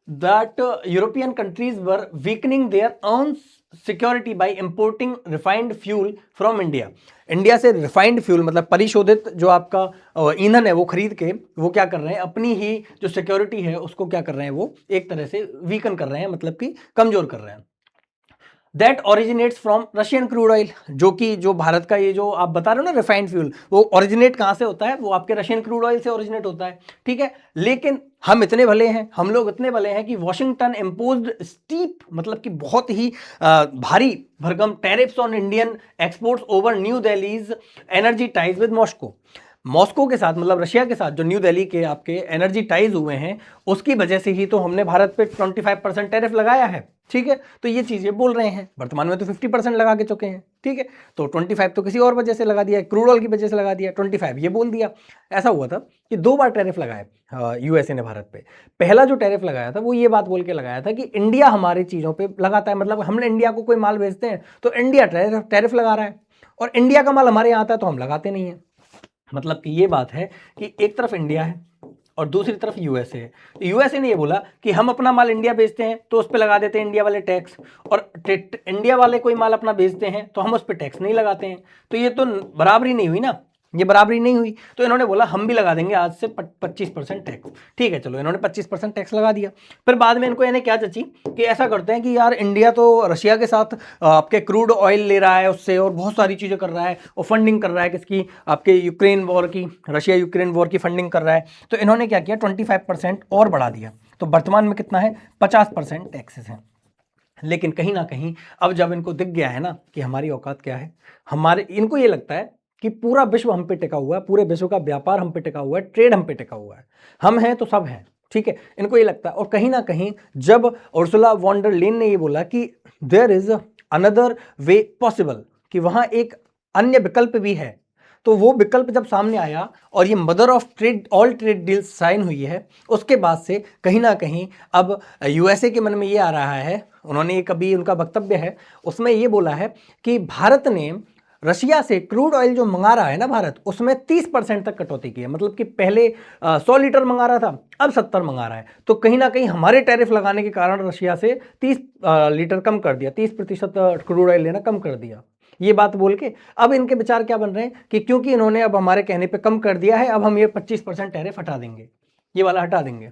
that European countries were weakening their own security by importing refined fuel from India। India से रिफाइंड फ्यूल, मतलब परिशोधित जो आपका ईंधन है, वो खरीद के वो क्या कर रहे हैं? अपनी ही जो सिक्योरिटी है उसको क्या कर रहे हैं? वो एक तरह से वीकन कर रहे हैं, मतलब कि कमजोर कर रहे हैं। That originates from Russian crude oil, जो कि जो भारत का ये जो आप बता रहे हो ना रिफाइंड फ्यूल, वो ओरिजिनेट कहां से होता है? वो आपके रशियन क्रूड ऑयल से ओरिजिनेट होता है, ठीक है। लेकिन हम इतने भले हैं, हम लोग इतने भले हैं कि वॉशिंगटन इम्पोज्ड स्टीप, मतलब कि बहुत ही भारी भरकम tariffs on Indian exports over new Delhi's energy ties with Moscow. Moscow के साथ, मतलब रशिया के साथ जो न्यू दिल्ली के आपके एनर्जी टाइज हुए हैं, उसकी वजह से ही तो हमने भारत पे 25% टैरिफ लगाया है, ठीक है। तो ये चीजें बोल रहे हैं, वर्तमान में तो 50% लगा के चुके हैं, ठीक है। तो 25 तो किसी और वजह से लगा दिया, क्रूड ऑयल की वजह से लगा दिया, 25 ये बोल दिया। ऐसा हुआ था कि 2 बार टैरिफ लगाए यूएसए ने भारत पे। पहला जो टैरिफ लगाया था वो ये बात बोल के लगाया था कि इंडिया हमारी चीजों पर लगाता है, मतलब हम इंडिया को कोई माल बेचते हैं तो इंडिया टैरिफ लगा रहा है, और इंडिया का माल हमारे यहाँ आता है तो हम लगाते नहीं है। मतलब कि ये बात है कि एक तरफ इंडिया है और दूसरी तरफ यूएसए है। तो यूएसए ने ये बोला कि हम अपना माल इंडिया बेचते हैं तो उस पर लगा देते हैं इंडिया वाले टैक्स, और इंडिया वाले कोई माल अपना बेचते हैं तो हम उस पर टैक्स नहीं लगाते हैं। तो ये तो बराबरी नहीं हुई ना, ये बराबरी नहीं हुई। तो इन्होंने बोला हम भी लगा देंगे आज से 25% टैक्स। ठीक है, चलो इन्होंने 25% टैक्स लगा दिया। फिर बाद में इनको यानी क्या चची कि ऐसा करते हैं कि यार इंडिया तो रशिया के साथ आपके क्रूड ऑयल ले रहा है उससे, और बहुत सारी चीज़ें कर रहा है, और फंडिंग कर रहा है किसकी, आपके यूक्रेन वॉर की, रशिया यूक्रेन वॉर की फंडिंग कर रहा है। तो इन्होंने क्या किया, 25% और बढ़ा दिया। तो वर्तमान में कितना है, 50% टैक्सेस हैं। लेकिन कहीं ना कहीं अब जब इनको दिख गया है ना कि हमारी औकात क्या है, हमारे इनको ये लगता है कि पूरा विश्व हम पे टिका हुआ है, पूरे विश्व का व्यापार हम पे टिका हुआ है, ट्रेड हम पे टिका हुआ है, हम हैं तो सब हैं। ठीक है, इनको ये लगता है। और कहीं ना कहीं जब उर्सुला वॉन डर लेन ने ये बोला कि there is another way possible, कि वहां एक अन्य विकल्प भी है, तो वो विकल्प जब सामने आया और ये mother of trade all trade deals sign हुई है, उसके बाद से कहीं ना कहीं अब यूएसए के मन में ये आ रहा है, उन्होंने कभी उनका वक्तव्य है उसमें ये बोला है कि भारत ने रशिया से क्रूड ऑयल जो मंगा रहा है ना भारत, उसमें 30% तक कटौती की है। मतलब कि पहले 100 लीटर मंगा रहा था, अब 70 मंगा रहा है। तो कहीं ना कहीं हमारे टैरिफ लगाने के कारण रशिया से 30 लीटर कम कर दिया, 30% क्रूड ऑयल लेना कम कर दिया। ये बात बोल के अब इनके विचार क्या बन रहे हैं कि क्योंकि इन्होंने अब हमारे कहने पे कम कर दिया है, अब हम ये 25% टैरिफ हटा देंगे, ये वाला हटा देंगे।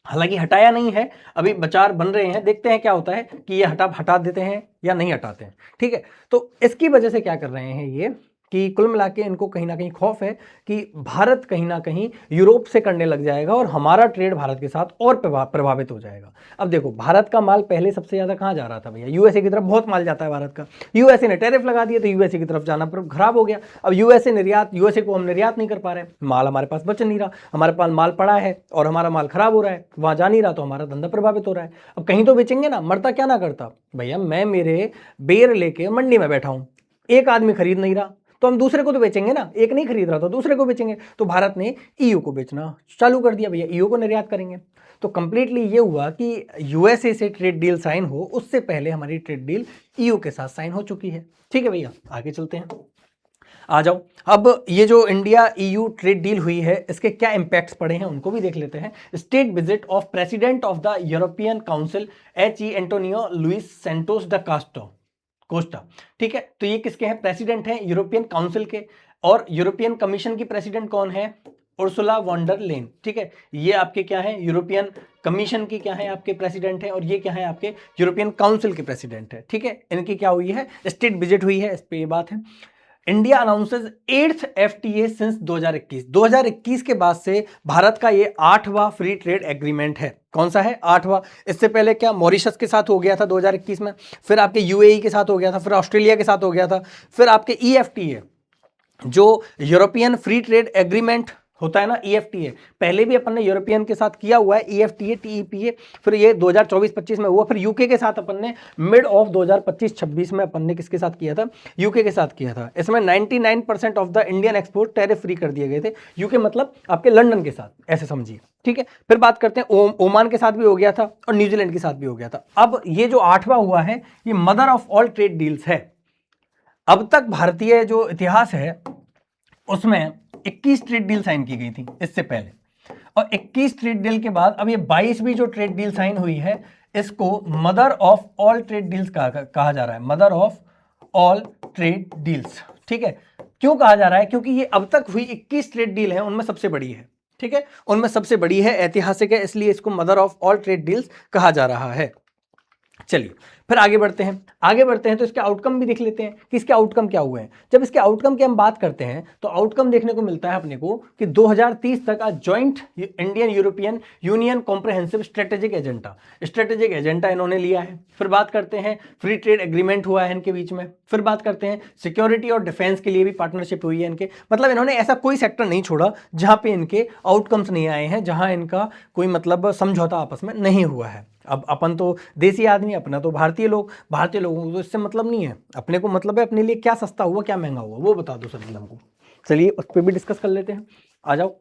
हालांकि हटाया नहीं है, अभी विचार बन रहे हैं, देखते हैं क्या होता है कि ये हटा देते हैं या नहीं हटाते हैं। ठीक है, तो इसकी वजह से क्या कर रहे हैं ये कि कुल मिला के इनको कहीं ना कहीं खौफ है कि भारत कहीं ना कहीं यूरोप से करने लग जाएगा और हमारा ट्रेड भारत के साथ और प्रभावित हो जाएगा। अब देखो, भारत का माल पहले सबसे ज़्यादा कहाँ जा रहा था भैया, यूएसए की तरफ बहुत माल जाता है भारत का। यूएसए ने टैरिफ लगा दिया तो यूएसए की तरफ जाना खराब हो गया। अब यूएसए को हम निर्यात नहीं कर पा रहे, माल हमारे पास बच नहीं रहा, हमारे पास माल पड़ा है और हमारा माल खराब हो रहा है, वहाँ जा नहीं रहा, तो हमारा धंधा प्रभावित हो रहा है। अब कहीं तो बेचेंगे ना, मरता क्या ना करता भैया, मैं मेरे बेर लेके मंडी में बैठा हूँ, एक आदमी खरीद नहीं रहा तो हम दूसरे को तो बेचेंगे ना, एक नहीं खरीद रहा तो दूसरे को बेचेंगे। तो भारत ने ईयू को बेचना चालू कर दिया, भैया ईयू को निर्यात करेंगे। तो कंप्लीटली ये हुआ कि यूएसए से ट्रेड डील साइन हो उससे पहले हमारी ट्रेड डील ईयू के साथ साइन हो चुकी है। ठीक है भैया, आगे चलते हैं, आ जाओ। अब ये जो इंडिया ईयू ट्रेड डील हुई है, इसके क्या इंपैक्ट्स पड़े हैं उनको भी देख लेते हैं। State visit of President of the European Council H E Antonio Luis Santos da Costa. ठीक है, तो ये किसके हैं, प्रेसिडेंट हैं यूरोपियन काउंसिल के, और यूरोपियन कमीशन की प्रेसिडेंट कौन है, उर्सुला वॉन डर लेन। ठीक है, ये आपके क्या है, यूरोपियन कमीशन की क्या है आपके प्रेसिडेंट है, और ये क्या है आपके यूरोपियन काउंसिल के प्रेसिडेंट है। ठीक है, इनकी क्या हुई है, स्टेट विजिट हुई है, इस पे ये बात है। India announces 8th FTA since 2021। 2021 के बाद से भारत का ये 8वां फ्री ट्रेड एग्रीमेंट है। कौन सा है, 8वां। इससे पहले क्या मॉरिशस के साथ हो गया था 2021 में, फिर आपके यूएई के साथ हो गया था, फिर ऑस्ट्रेलिया के साथ हो गया था, फिर आपके EFTA जो यूरोपियन फ्री ट्रेड एग्रीमेंट होता है ना, EFTA, पहले भी अपन ने यूरोपियन के साथ किया हुआ है EFTA TEPA, फिर ये 2024-25 में हुआ, फिर यूके के साथ अपन ने मिड ऑफ 2025-26 में अपन ने किसके साथ किया था, यूके के साथ किया था। इसमें 99% of the Indian export tariff free कर दिए गए थे। यूके मतलब आपके लंदन के साथ, ऐसे समझिए। ठीक है, फिर बात करते हैं ओमान के साथ भी हो गया था और न्यूजीलैंड के साथ भी हो गया था। अब ये जो 8वां हुआ है, ये mother of all trade deals है। अब तक भारतीय जो इतिहास है उसमें 21 ट्रेड डील साइन की गई थी इससे पहले, और 21 ट्रेड डील के बाद अब ये 22वीं जो ट्रेड डील साइन हुई है, इसको mother of all trade deals कहा जा रहा है, mother of all trade deals. ठीक है, क्यों कहा जा रहा है, क्योंकि ये अब तक हुई 21 ट्रेड डील है, उनमें सबसे बड़ी है। ठीक है, उनमें सबसे बड़ी है, ऐतिहासिक है, इसलिए इसको mother of all trade deals कहा जा रहा है। चलिए फिर आगे बढ़ते हैं तो इसके आउटकम भी देख लेते हैं कि इसके आउटकम क्या हुए हैं। जब इसके आउटकम की हम बात करते हैं तो आउटकम देखने को मिलता है अपने को कि 2030 तक joint Indian European union comprehensive strategic agenda इन्होंने लिया है। फिर बात करते हैं फ्री ट्रेड एग्रीमेंट हुआ है इनके बीच में। फिर बात करते हैं सिक्योरिटी और डिफेंस के लिए भी पार्टनरशिप हुई है इनके, मतलब इन्होंने ऐसा कोई सेक्टर नहीं छोड़ा जहां पे इनके आउटकम्स नहीं आए हैं, जहां इनका कोई मतलब समझौता आपस में नहीं हुआ है। अब अपन तो देसी आदमी, अपना तो भारतीय लोगों को तो इससे मतलब नहीं है, अपने को मतलब है अपने लिए क्या सस्ता हुआ क्या महंगा हुआ वो बता दो सर हमको। चलिए उस पर भी डिस्कस कर लेते हैं, आ जाओ।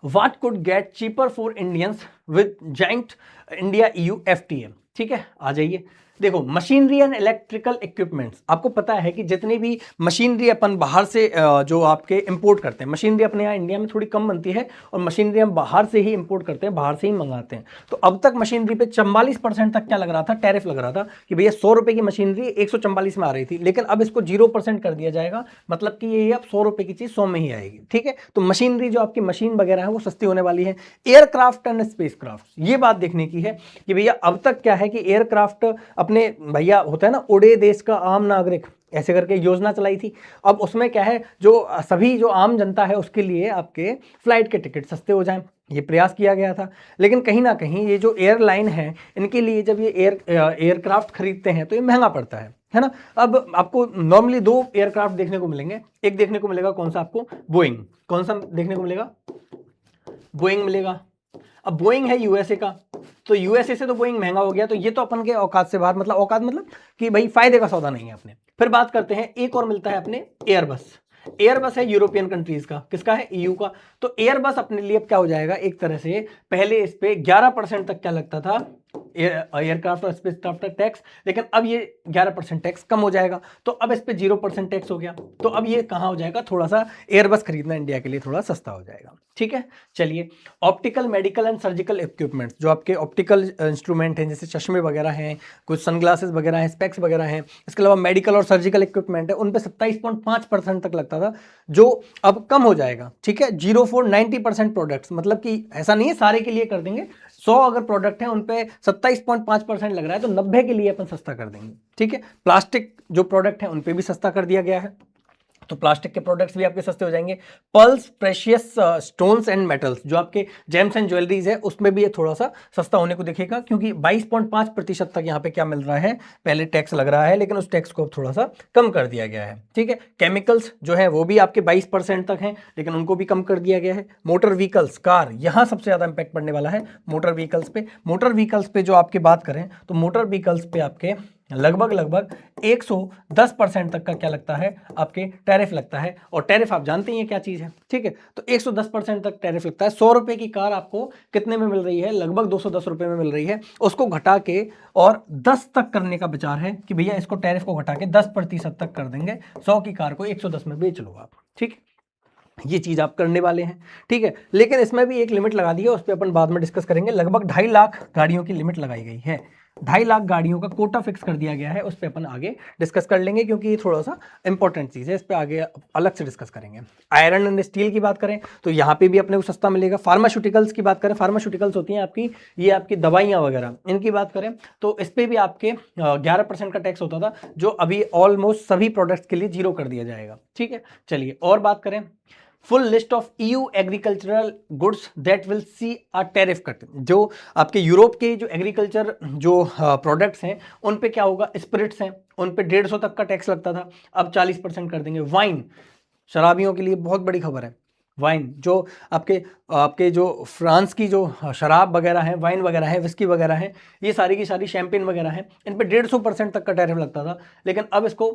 What could get cheaper for Indians with joint India EU FTA। ठीक है, आ जाइए। देखो मशीनरी एंड इलेक्ट्रिकल इक्विपमेंट्स, आपको पता है कि जितनी भी मशीनरी अपन बाहर से जो आपके इंपोर्ट करते हैं, मशीनरी अपने यहाँ इंडिया में थोड़ी कम बनती है और मशीनरी हम बाहर से ही इंपोर्ट करते हैं, बाहर से ही मंगाते हैं। तो अब तक मशीनरी पे 44% तक क्या लग रहा था, टैरिफ लग रहा था कि भैया 100 रुपए की मशीनरी 144 में आ रही थी, लेकिन अब इसको 0% कर दिया जाएगा, मतलब कि ये अब 100 रुपए की चीज 100 में ही आएगी। ठीक है, तो मशीनरी जो आपकी मशीन वगैरह है वो सस्ती होने वाली है। एयरक्राफ्ट एंड स्पेसक्राफ्ट, ये बात देखने की है कि भैया अब तक क्या है कि एयरक्राफ्ट अपने भैया होता है ना, उड़े देश का आम नागरिक, ऐसे करके योजना चलाई थी। अब उसमें क्या है, जो सभी जो आम जनता है उसके लिए आपके फ्लाइट के टिकट सस्ते हो जाएं, ये प्रयास किया गया था। लेकिन कहीं ना कहीं ये जो एयरलाइन है, इनके लिए जब ये एयरक्राफ्ट खरीदते हैं तो ये महंगा पड़ता है ना। अब आपको नॉर्मली दो एयरक्राफ्ट देखने को मिलेंगे, एक देखने को मिलेगा कौन सा, आपको बोइंग, कौन सा देखने को मिलेगा, बोइंग मिलेगा। अब बोइंग है यूएसए का, तो यूएसए से तो बोइंग महंगा हो गया, तो ये तो अपन के औकात से बाहर, मतलब औकात मतलब कि भाई फायदे का सौदा नहीं है अपने। फिर बात करते हैं, एक और मिलता है अपने एयरबस। एयरबस है यूरोपियन कंट्रीज का, किसका है, ईयू का। तो एयरबस अपने लिए अब क्या हो जाएगा, एक तरह से पहले इस पे 11% तक क्या लगता था एयरक्राफ्ट और स्पेसक्राफ्ट टैक्स, लेकिन अब ये 11% टैक्स कम हो जाएगा, तो अब इस पे 0% टैक्स हो गया। तो अब ये कहां हो जाएगा, थोड़ा सा एयरबस खरीदना इंडिया के लिए थोड़ा सस्ता हो जाएगा। ठीक है, चलिए optical, medical and surgical equipments, जो आपके ऑप्टिकल इंस्ट्रूमेंट हैं जैसे चश्मे वगैरह हैं, कुछ सनग्लासेस वगैरह हैं, स्पेक्स वगैरह हैं, इसके अलावा मेडिकल और सर्जिकल इक्विपमेंट है, उन पे 27.5% तक लगता था, जो अब कम हो जाएगा। ठीक है, 0 4 90% प्रोडक्ट्स, मतलब कि ऐसा नहीं है सारे के लिए कर देंगे, 100 अगर प्रोडक्ट है उन पे 27.5% लग रहा है, तो 90 के लिए अपन सस्ता कर देंगे। ठीक है, प्लास्टिक जो प्रोडक्ट है उन पे भी सस्ता कर दिया गया है, तो प्लास्टिक के प्रोडक्ट्स भी आपके सस्ते हो जाएंगे। Pulse precious stones and metals, जो आपके जेम्स एंड ज्वेलरीज है, उसमें भी ये थोड़ा सा सस्ता होने को दिखेगा, क्योंकि 22.5% तक यहाँ पे क्या मिल रहा है, पहले टैक्स लग रहा है, लेकिन उस टैक्स को अब थोड़ा सा कम कर दिया गया है। ठीक है, केमिकल्स जो है वो भी आपके 22% तक हैं, लेकिन उनको भी कम कर दिया गया है। मोटर व्हीकल्स, कार, यहाँ सबसे ज्यादा इंपैक्ट पड़ने वाला है मोटर व्हीकल्स पे। मोटर व्हीकल्स पे जो आपकी बात करें तो मोटर व्हीकल्स पे आपके लगभग 110% तक का क्या लगता है, आपके टैरिफ लगता है। और टैरिफ आप जानते ही हैं क्या चीज है। ठीक है, तो 110% तक टैरिफ लगता है। 100 रुपए की कार आपको कितने में मिल रही है, लगभग 210 रुपए में मिल रही है। उसको घटा के और 10 तक करने का विचार है कि भैया इसको टैरिफ को घटा के 10% तक कर देंगे, 100 की कार को 110 में बेच लो आप। ठीक, ये चीज आप करने वाले हैं। ठीक है, लेकिन इसमें भी एक लिमिट लगा दी है, उस पर अपन बाद में डिस्कस करेंगे। लगभग 2.5 लाख गाड़ियों की लिमिट लगाई गई है, 2.5 लाख गाड़ियों का कोटा फिक्स कर दिया गया है, उस पर अपन आगे डिस्कस कर लेंगे, क्योंकि ये थोड़ा सा इंपॉर्टेंट चीज है, इस पर आगे अलग से डिस्कस करेंगे। आयरन एंड स्टील की बात करें तो यहाँ पे भी अपने को सस्ता मिलेगा। फार्मास्यूटिकल्स की बात करें, फार्मास्यूटिकल्स होती हैं आपकी, ये आपकी दवाइयाँ वगैरह, इनकी बात करें तो इस पर भी आपके 11% का टैक्स होता था, जो अभी ऑलमोस्ट सभी प्रोडक्ट्स के लिए 0 कर दिया जाएगा। ठीक है, चलिए और बात करें, full list of EU agricultural goods that will see a tariff cut, जो आपके यूरोप के जो एग्रीकल्चर जो प्रोडक्ट्स हैं उन पे क्या होगा, स्पिरिट्स हैं उन पे 150 तक का टैक्स लगता था, अब 40% कर देंगे। वाइन, शराबियों के लिए बहुत बड़ी खबर है, वाइन जो आपके आपके जो फ्रांस की जो शराब वगैरह है, वाइन वगैरह है, विस्की वगैरह है, ये सारी की सारी शैंपेन वगैरह है, इन पे 150% तक का टैरिफ लगता था, लेकिन अब इसको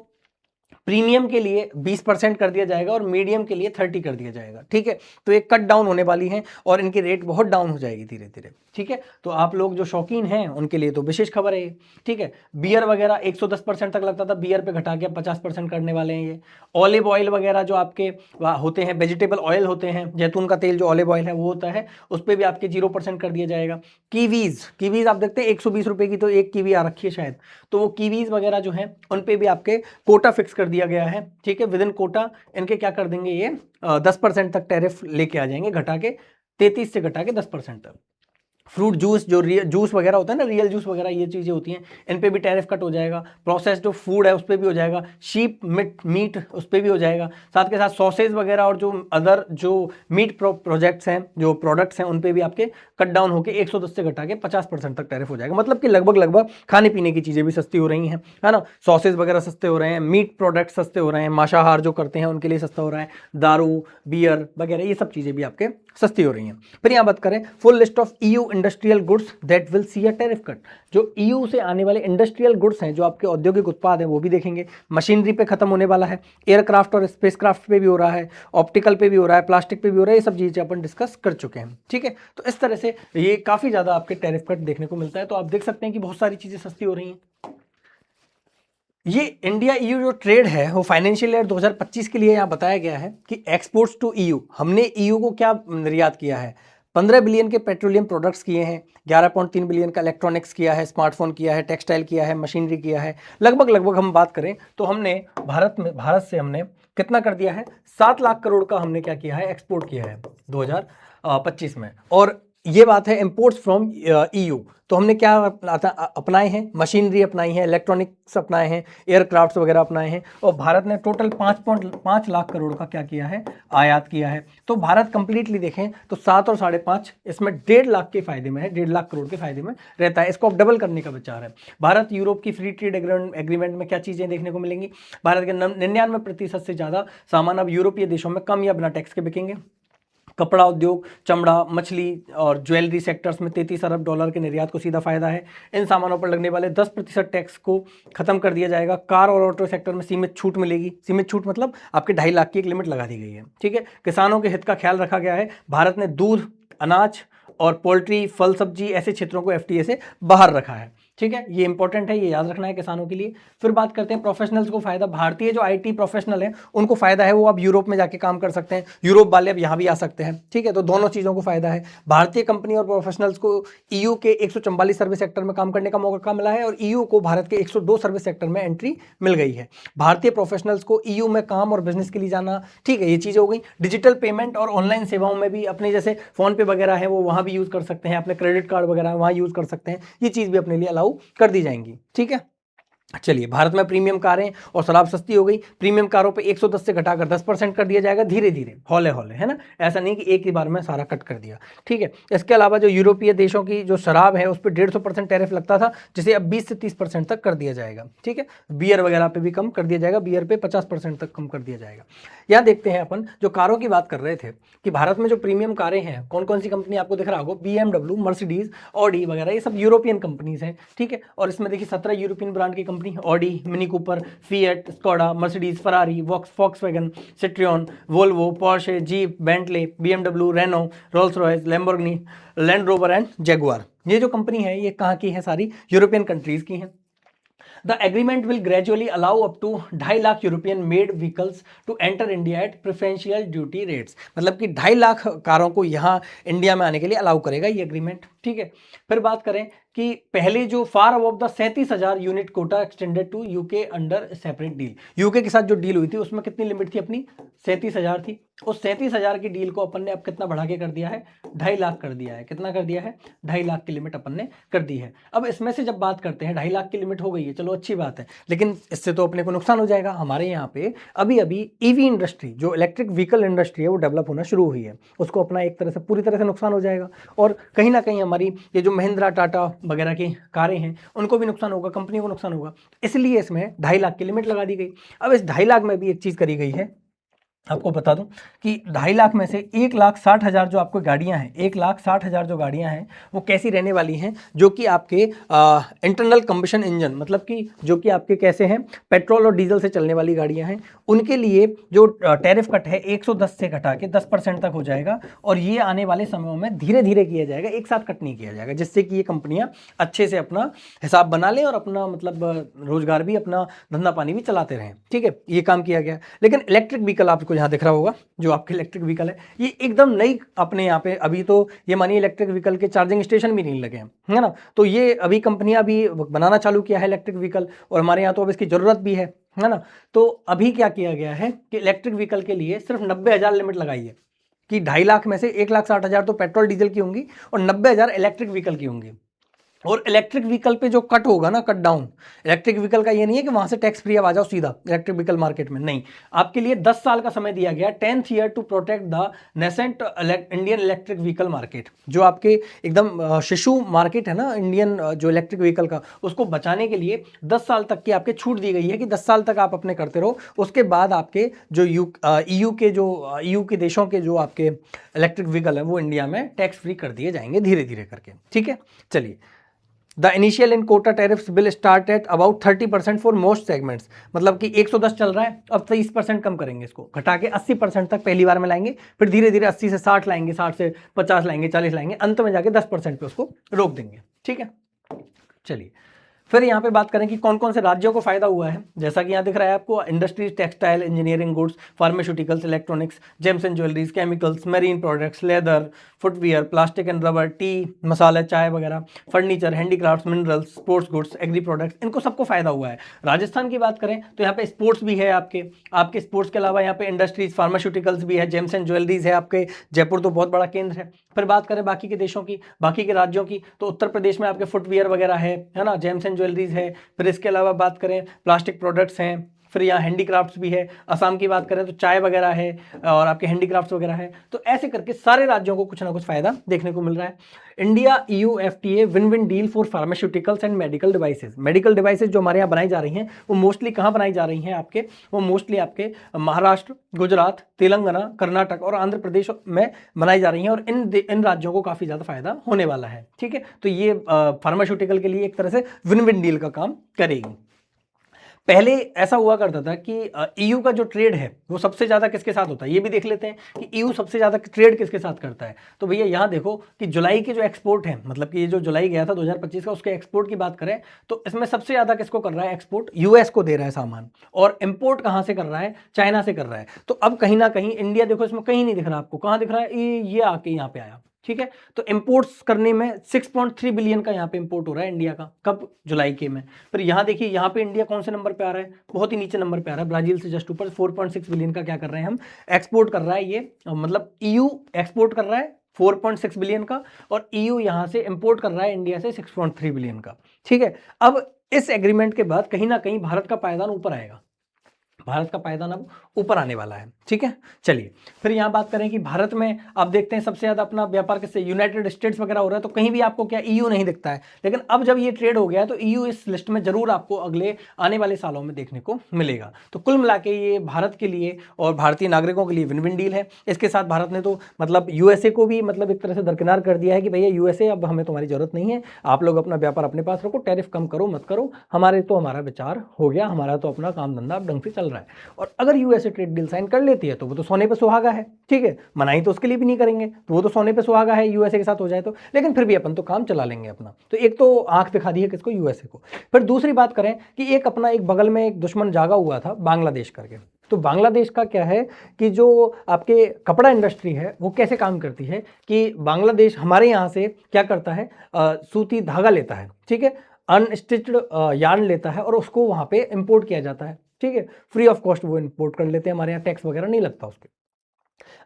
प्रीमियम के लिए 20% कर दिया जाएगा और मीडियम के लिए 30 कर दिया जाएगा। ठीक है, तो ये कट डाउन होने वाली है और इनकी रेट बहुत डाउन हो जाएगी धीरे धीरे। ठीक है, तो आप लोग जो शौकीन हैं उनके लिए तो विशेष खबर है। ठीक है, बियर वगैरह 110% तक लगता था, बियर पे घटा के 50% करने वाले हैं ये। ऑलिव ऑयल वगैरह जो आपके होते हैं, वेजिटेबल ऑयल होते हैं, जैतून का तेल जो ऑलिव ऑयल है वो होता है, उस पर भी आपके 0% कर दिया जाएगा। कीवीज आप देखते हैं 120 रुपए की तो एक कीवी आ रखी है शायद, तो वो कीवीज वगैरह जो है उन पे भी आपके कोटा फिक्स कर दिया गया है। ठीक है, विद इन कोटा इनके क्या कर देंगे, ये 10% तक टैरिफ लेके आ जाएंगे, घटा के 33 से घटा के 10% तक। फ्रूट जूस, जो जूस वगैरह होता है ना, रियल जूस वगैरह, ये चीज़ें होती हैं, इन पे भी टैरिफ कट हो जाएगा। प्रोसेस्ड जो फूड है उस पर भी हो जाएगा, शीप मीट उस पर भी हो जाएगा, साथ के साथ सॉसेज वगैरह और जो अदर जो मीट प्रोजेक्ट्स हैं, जो प्रोडक्ट्स हैं, उन पे भी आपके कट डाउन होकर 110 से घटा के 50% तक टैरिफ हो जाएगा। मतलब कि लगभग खाने पीने की चीज़ें भी सस्ती हो रही हैं, है ना। सॉसेज वगैरह सस्ते हो रहे हैं, मीट प्रोडक्ट सस्ते हो रहे हैं, मांसाहार जो करते हैं उनके लिए सस्ता हो रहा है, दारू, बियर वगैरह ये सब चीज़ें भी आपके सस्ती हो रही हैं। फिर यहाँ बात करें, full list of EU industrial goods that will see a tariff cut, जो ईयू से आने वाले इंडस्ट्रियल गुड्स हैं, जो आपके औद्योगिक उत्पाद हैं, वो भी देखेंगे। मशीनरी पे खत्म होने वाला है, एयरक्राफ्ट और स्पेसक्राफ्ट पे भी हो रहा है, ऑप्टिकल पे भी हो रहा है, प्लास्टिक पे भी हो रहा है, ये सब चीज़ें अपन डिस्कस कर चुके हैं। ठीक है, तो इस तरह से ये काफ़ी ज़्यादा आपके टैरिफ कट देखने को मिलता है। तो आप देख सकते हैं कि बहुत सारी चीज़ें सस्ती हो रही हैं। ये इंडिया ईयू जो ट्रेड है वो फाइनेंशियल ईयर 2025 के लिए यहाँ बताया गया है कि एक्सपोर्ट्स टू ईयू, हमने ईयू को क्या निर्यात किया है, 15 बिलियन के पेट्रोलियम प्रोडक्ट्स किए हैं, 11.3 बिलियन का इलेक्ट्रॉनिक्स किया है, स्मार्टफोन किया है, टेक्सटाइल किया है, मशीनरी किया है। लगभग हम बात करें तो हमने भारत से हमने कितना कर दिया है, 7 लाख करोड़ का हमने क्या किया है, एक्सपोर्ट किया है 2025 में। और ये बात है इंपोर्ट्स फ्रॉम ईयू, तो हमने क्या अपनाए हैं, मशीनरी अपनाई है, इलेक्ट्रॉनिक्स अपनाए हैं, एयरक्राफ्ट्स वगैरह अपनाए हैं, और भारत ने टोटल 5.5 लाख करोड़ का क्या किया है, आयात किया है। तो भारत कंप्लीटली देखें तो 7 और 5.5, इसमें 1.5 लाख के फायदे में है, 1.5 लाख करोड़ के फायदे में रहता है। इसको अब डबल करने का विचार है। भारत यूरोप की फ्री ट्रेड एग्रीमेंट में क्या चीज़ें देखने को मिलेंगी, भारत के 99% से ज़्यादा सामान अब यूरोपीय देशों में कम या बिना टैक्स के बिकेंगे। कपड़ा उद्योग, चमड़ा, मछली और ज्वेलरी सेक्टर्स में 33 अरब डॉलर के निर्यात को सीधा फायदा है। इन सामानों पर लगने वाले 10% टैक्स को खत्म कर दिया जाएगा। कार और ऑटो सेक्टर में सीमित छूट मिलेगी। सीमित छूट मतलब आपके 2.5 लाख की एक लिमिट लगा दी गई है, ठीक है। किसानों के हित का ख्याल रखा गया है। भारत ने दूध, अनाज और पोल्ट्री, फल सब्जी ऐसे क्षेत्रों को एफटीए से बाहर रखा है, ठीक है। ये इंपॉर्टेंट है, ये याद रखना है किसानों के लिए। फिर बात करते हैं प्रोफेशनल्स को फायदा। भारतीय जो आईटी प्रोफेशनल है उनको फायदा है, वो अब यूरोप में जाके काम कर सकते हैं, यूरोप वाले अब यहाँ भी आ सकते हैं, ठीक है। तो दोनों चीज़ों को फायदा है। भारतीय कंपनी और प्रोफेशनल्स को ईयू के 144 सर्विस सेक्टर में काम करने का मौका मिला है, और ईयू को भारत के 102 सर्विस सेक्टर में एंट्री मिल गई है। भारतीय प्रोफेशनल्स को ईयू में काम और बिजनेस के लिए जाना, ठीक है, ये चीज़ हो गई। डिजिटल पेमेंट और ऑनलाइन सेवाओं में भी अपने जैसे फोन पे वगैरह है वो वहाँ भी यूज़ कर सकते हैं, अपने क्रेडिट कार्ड वगैरह वहाँ यूज़ कर सकते हैं, ये चीज़ भी अपने लिए अलाउ कर दी जाएंगी, ठीक है। चलिए, भारत में प्रीमियम कारें और शराब सस्ती हो गई। प्रीमियम कारों पे 110 से घटाकर 10% कर दिया जाएगा, धीरे धीरे, हौले हौले, है ना, ऐसा नहीं कि एक ही बार में सारा कट कर दिया, ठीक है। इसके अलावा जो यूरोपीय देशों की जो शराब है उस पर 150% टैरिफ लगता था, जिसे अब 20 से 30% तक कर दिया जाएगा, ठीक है। बियर वगैरह पे भी कम कर दिया जाएगा, बियर पे 50% तक कम कर दिया जाएगा। यहाँ देखते हैं अपन, जो कारों की बात कर रहे थे कि भारत में जो प्रीमियम कारें हैं, कौन कौन सी कंपनी आपको दिख रहा होगा, BMW, मर्सिडीज, ऑडी वगैरह, ये सब यूरोपियन कंपनीज हैं, ठीक है। और इसमें देखिए 17 यूरोपियन ब्रांड की company, Audi, Mini Cooper, Fiat, Skoda, Mercedes, Ferrari, Volkswagen, Citroen, Volvo, Porsche, Jeep, Bentley, BMW, Renault, Rolls Royce, Lamborghini, Land Rover and Jaguar. ये जो कंपनी है ये कहाँ की है, सारी यूरोपियन कंट्रीज की हैं। The agreement will gradually allow up to 2.5 lakh European made vehicles to enter India at preferential duty rates, मतलब कि 2.5 लाख कारों को यहाँ इंडिया में आने के लिए अलाउ करेगा ये एग्रीमेंट, ठीक है। फिर बात करें कि पहले जो far above the 37,000 unit quota extended to UK under separate deal. UK के साथ जो डील हुई थी उसमें कितनी लिमिट थी अपनी, 37,000 थी। उस 37,000 की डील को अपन ने अब कितना बढ़ा के कर दिया है, 2.5 लाख कर दिया है। कितना कर दिया है, 2.5 लाख की लिमिट अपन ने कर दी है। अब इसमें से जब बात करते हैं, 2.5 लाख की लिमिट हो गई है, चलो अच्छी बात है, लेकिन इससे तो अपने को नुकसान हो जाएगा। हमारे यहाँ पे अभी अभी ईवी इंडस्ट्री, जो इलेक्ट्रिक व्हीकल इंडस्ट्री है, वो डेवलप होना शुरू हुई है, उसको अपना एक तरह से पूरी तरह से नुकसान हो जाएगा। और कहीं ना कहीं हमारी ये जो महिंद्रा, टाटा वगैरह की कारें हैं उनको भी नुकसान होगा, कंपनी को नुकसान होगा, इसलिए इसमें 2.5 लाख की लिमिट लगा दी गई। अब इस 2.5 लाख में भी एक चीज़ करी गई है, आपको बता दूं कि 2.5 लाख में से 1,60,000 जो आपको गाड़ियां हैं, 1,60,000 जो गाड़ियां हैं वो कैसी रहने वाली हैं, जो कि आपके इंटरनल कंबशन इंजन, मतलब कि जो कि आपके कैसे हैं, पेट्रोल और डीजल से चलने वाली गाड़ियां हैं, उनके लिए जो टैरिफ कट है 110 से घटा के 10% तक हो जाएगा। और ये आने वाले समयों में धीरे धीरे किया जाएगा, एक साथ कट नहीं किया जाएगा, जिससे कि ये कंपनियां अच्छे से अपना हिसाब बना लें और अपना मतलब रोजगार भी, अपना धंधा पानी भी चलाते रहें, ठीक है। ये काम किया गया। लेकिन इलेक्ट्रिक व्हीकल आपको यहाँ दिख रहा होगा, जो आपके इलेक्ट्रिक व्हीकल है, ये एकदम नई अपने यहाँ पे, अभी तो ये मानिए इलेक्ट्रिक व्हीकल के चार्जिंग स्टेशन भी नहीं लगे हैं, है ना। तो ये अभी कंपनियां भी बनाना चालू किया है इलेक्ट्रिक व्हीकल, और हमारे यहाँ तो अब इसकी जरूरत भी है ना। तो अभी क्या किया गया है कि इलेक्ट्रिक व्हीकल के लिए सिर्फ 90,000 लिमिट लगाई है, कि 2.5 लाख में से 1,60,000 तो पेट्रोल डीजल की होंगी और 90,000 इलेक्ट्रिक व्हीकल की होंगी। और इलेक्ट्रिक व्हीकल पे जो कट होगा ना, कट डाउन, इलेक्ट्रिक व्हीकल का ये नहीं है कि वहां से टैक्स फ्री आ जाओ सीधा इलेक्ट्रिक व्हीकल मार्केट में, नहीं, आपके लिए 10 साल का समय दिया गया, 10th year to protect the nascent Indian electric vehicle market. जो आपके एकदम शिशु मार्केट है ना इंडियन जो इलेक्ट्रिक व्हीकल का, उसको बचाने के लिए 10 साल तक की आपके छूट दी गई है कि 10 साल तक आप अपने करते रहो, उसके बाद आपके जो ईयू के देशों के जो आपके इलेक्ट्रिक व्हीकल है वो इंडिया में टैक्स फ्री कर दिए जाएंगे धीरे धीरे करके, ठीक है। चलिए, the initial in quota tariffs will start at about 30% for most segments, मतलब कि 110 चल रहा है, अब 30% कम करेंगे, इसको घटा के 80% तक पहली बार में लाएंगे, फिर धीरे धीरे 80 से 60 लाएंगे, 60 से 50 लाएंगे, 40 लाएंगे, अंत में जाके 10% पे उसको रोक देंगे, ठीक है। चलिए, फिर यहाँ पे बात करें कि कौन कौन से राज्यों को फायदा हुआ है। जैसा कि यहाँ दिख रहा है आपको, industries, textile, engineering goods, pharmaceuticals, electronics, gems and jewelleries, chemicals, marine products, leather, footwear, plastic and rubber, tea, masala, चाय वगैरह, furniture, handicrafts, minerals, sports goods, agri products, इनको सबको फायदा हुआ है। राजस्थान की बात करें तो यहाँ पे स्पोर्ट्स भी है, आपके स्पोर्ट्स के अलावा यहाँ पे इंडस्ट्रीज, फार्मास्यूटिकल्स भी है, जेम्स एंड ज्वेलरीज है, आपके जयपुर तो बहुत बड़ा केंद्र है। फिर बात करें बाकी के देशों की, बाकी के राज्यों की, तो उत्तर प्रदेश में आपके फुटवियर वगैरह है ना, जेम्स एंड ज्वेलरीज है। फिर इसके अलावा बात करें प्लास्टिक प्रोडक्ट्स हैं, फिर यहाँ हैंडीक्राफ्ट्स भी है। असम की बात करें तो चाय वगैरह है और आपके हैंडीक्राफ्ट्स वगैरह है। तो ऐसे करके सारे राज्यों को कुछ ना कुछ फायदा देखने को मिल रहा है। India EU FTA win win deal for pharmaceuticals and medical devices. Medical devices जो हमारे यहाँ बनाई जा रही हैं वो मोस्टली कहाँ बनाई जा रही हैं आपके, वो मोस्टली आपके महाराष्ट्र, गुजरात, तेलंगाना, कर्नाटक और आंध्र प्रदेश में बनाई जा रही हैं, और इन राज्यों को काफ़ी ज़्यादा फायदा होने वाला है। ठीक है, तो ये फार्मास्यूटिकल के लिए एक तरह से विन विन डील का काम करेगी। पहले ऐसा हुआ करता था कि EU का जो ट्रेड है वो सबसे ज़्यादा किसके साथ होता है, ये भी देख लेते हैं कि EU सबसे ज़्यादा ट्रेड किसके साथ करता है। तो भैया यहाँ देखो कि जुलाई के जो एक्सपोर्ट है, मतलब कि ये जो जुलाई गया था 2025 का, उसके एक्सपोर्ट की बात करें तो इसमें सबसे ज़्यादा किसको कर रहा है एक्सपोर्ट, US को दे रहा है सामान, और इम्पोर्ट कहाँ से कर रहा है, चाइना से कर रहा है। तो अब कहीं ना कहीं इंडिया देखो इसमें कहीं नहीं दिख रहा आपको, कहाँ दिख रहा है, ये आके यहाँ पे आया। ठीक है, तो इंपोर्ट्स करने में 6.3 बिलियन का यहाँ पे इंपोर्ट हो रहा है इंडिया का, कब, जुलाई के में। फिर यहाँ देखिए, यहाँ पे इंडिया कौन से नंबर पे आ रहा है, बहुत ही नीचे नंबर पे आ रहा है, ब्राजील से जस्ट ऊपर। 4.6 बिलियन का क्या कर रहे हैं हम, एक्सपोर्ट कर रहा है ये, मतलब EU एक्सपोर्ट कर रहा है 4.6 बिलियन का, और EU यहाँ से इंपोर्ट कर रहा है इंडिया से 6.3 बिलियन का। ठीक है, अब इस एग्रीमेंट के बाद कहीं ना कहीं भारत का पायदान ऊपर आएगा, भारत का पायदान अब ऊपर आने वाला है। ठीक है, चलिए फिर यहाँ बात करें कि भारत में आप देखते हैं सबसे ज़्यादा अपना व्यापार किससे, यूनाइटेड स्टेट्स वगैरह हो रहा है, तो कहीं भी आपको क्या EU नहीं दिखता है। लेकिन अब जब ये ट्रेड हो गया है तो EU इस लिस्ट में जरूर आपको अगले आने वाले सालों में देखने को मिलेगा। तो कुल मिला के ये भारत के लिए और भारतीय नागरिकों के लिए विन विन डील है। इसके साथ भारत ने तो मतलब USA को भी मतलब एक तरह से दरकिनार कर दिया है कि भैया USA अब हमें तुम्हारी जरूरत नहीं है, आप लोग अपना व्यापार अपने पास रखो, टैरिफ कम करो मत करो, हमारा विचार हो गया, हमारा तो अपना काम धंधा अब ढंग से चल रहा है। और अगर USA ट्रेड डील साइन कर लेती है तो वो तो सोने पे सुहागा है। ठीक है, मनाई तो उसके लिए भी नहीं करेंगे, तो वो तो सोने पे सुहागा है USA के साथ हो जाए तो, लेकिन फिर भी अपन तो काम चला लेंगे अपना। तो एक तो आंख दिखा दी है किसको, USA को। फिर दूसरी बात करें कि एक अपना एक बगल में एक दुश्मन जागा हुआ था बांग्लादेश करके। तो बांग्लादेश का क्या है कि जो आपके कपड़ा इंडस्ट्री है वो कैसे काम करती है कि बांग्लादेश हमारे यहाँ से क्या करता है, सूती धागा लेता है, ठीक है, अनस्टिच्ड यार्न लेता है और उसको वहाँ पे इंपोर्ट किया जाता है। ठीक है, फ्री ऑफ कॉस्ट वो इंपोर्ट कर लेते हैं, हमारे यहाँ टैक्स वगैरह नहीं लगता उसके।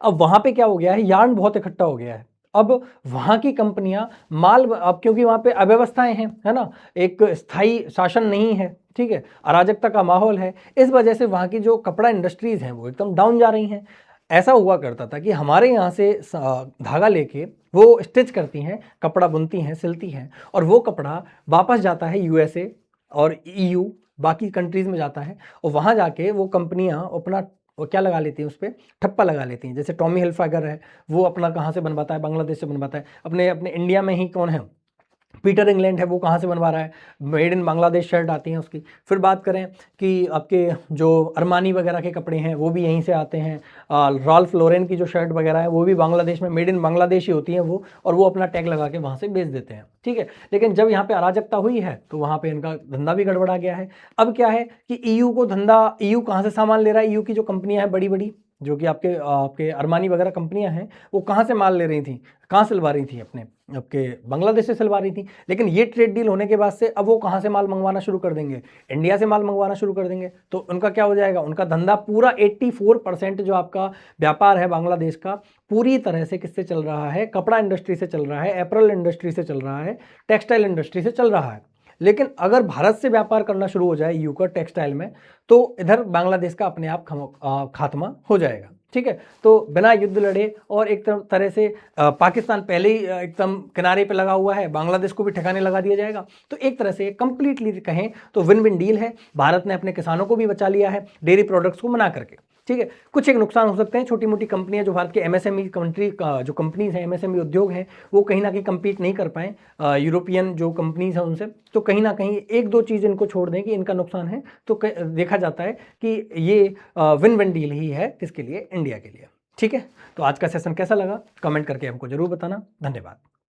अब वहां पे क्या हो गया है, यार्न बहुत इकट्ठा हो गया है। अब वहां की कंपनियां माल, अब क्योंकि वहां पे अव्यवस्थाएं हैं, है ना, एक स्थायी शासन नहीं है, ठीक है, अराजकता का माहौल है, इस वजह से वहां की जो कपड़ा इंडस्ट्रीज हैं वो एकदम डाउन जा रही हैं। ऐसा हुआ करता था कि हमारे यहाँ से धागा लेके वो स्टिच करती हैं, कपड़ा बुनती हैं, सिलती हैं, और वो कपड़ा वापस जाता है USA और EU बाकी कंट्रीज में जाता है, और वहाँ जाके वो कंपनियाँ अपना वो क्या लगा लेती हैं, उस पर ठप्पा लगा लेती हैं। जैसे टॉमी हिल्फागर है, वो अपना कहाँ से बनवाता है, बांग्लादेश से बनवाता है। अपने अपने इंडिया में ही कौन है, पीटर इंग्लैंड है, वो कहाँ से बनवा रहा है, मेड इन बांग्लादेश शर्ट आती हैं उसकी। फिर बात करें कि आपके जो अरमानी वगैरह के कपड़े हैं वो भी यहीं से आते हैं। रॉल्फ लोरेन की जो शर्ट वगैरह है वो भी बांग्लादेश में मेड इन बांग्लादेश ही होती हैं वो, और वो अपना टैग लगा के वहाँ से बेच देते हैं। ठीक है, लेकिन जब यहाँ पे अराजकता हुई है तो वहाँ पे इनका धंधा भी गड़बड़ा गया है। अब क्या है कि EU को धंधा, EU कहाँ से सामान ले रहा है, EU की जो कंपनियाँ हैं बड़ी बड़ी, जो कि आपके आपके अरमानी वगैरह कंपनियां हैं, वो कहाँ से माल ले रही थी, कहाँ सिलवा रही थी, अपने आपके बांग्लादेश से सिलवा रही थी। लेकिन ये ट्रेड डील होने के बाद से अब वो कहाँ से माल मंगवाना शुरू कर देंगे, इंडिया से माल मंगवाना शुरू कर देंगे। तो उनका क्या हो जाएगा, उनका धंधा पूरा 84% जो आपका व्यापार है बांग्लादेश का, पूरी तरह से किससे चल रहा है, कपड़ा इंडस्ट्री से चल रहा है, एपरल इंडस्ट्री से चल रहा है, टेक्सटाइल इंडस्ट्री से चल रहा है। लेकिन अगर भारत से व्यापार करना शुरू हो जाए EU का टेक्सटाइल में, तो इधर बांग्लादेश का अपने आप खात्मा हो जाएगा। ठीक है, तो बिना युद्ध लड़े और एक तरह से पाकिस्तान पहले ही एकदम किनारे पे लगा हुआ है, बांग्लादेश को भी ठिकाने लगा दिया जाएगा। तो एक तरह से कंप्लीटली कहें तो विन विन डील है। भारत ने अपने किसानों को भी बचा लिया है डेयरी प्रोडक्ट्स को मना करके। ठीक है, कुछ एक नुकसान हो सकते हैं, छोटी मोटी कंपनियां जो भारत के MSME कंट्री का जो कंपनीज हैं, MSME उद्योग हैं, वो कहीं ना कहीं compete नहीं कर पाए यूरोपियन जो कंपनीज हैं उनसे। तो कहीं ना कहीं एक दो चीज़ इनको छोड़ दें कि इनका नुकसान है, तो देखा जाता है कि ये विन विन डील ही है किसके लिए, इंडिया के लिए। ठीक है, तो आज का सेशन कैसा लगा कमेंट करके हमको जरूर बताना। धन्यवाद।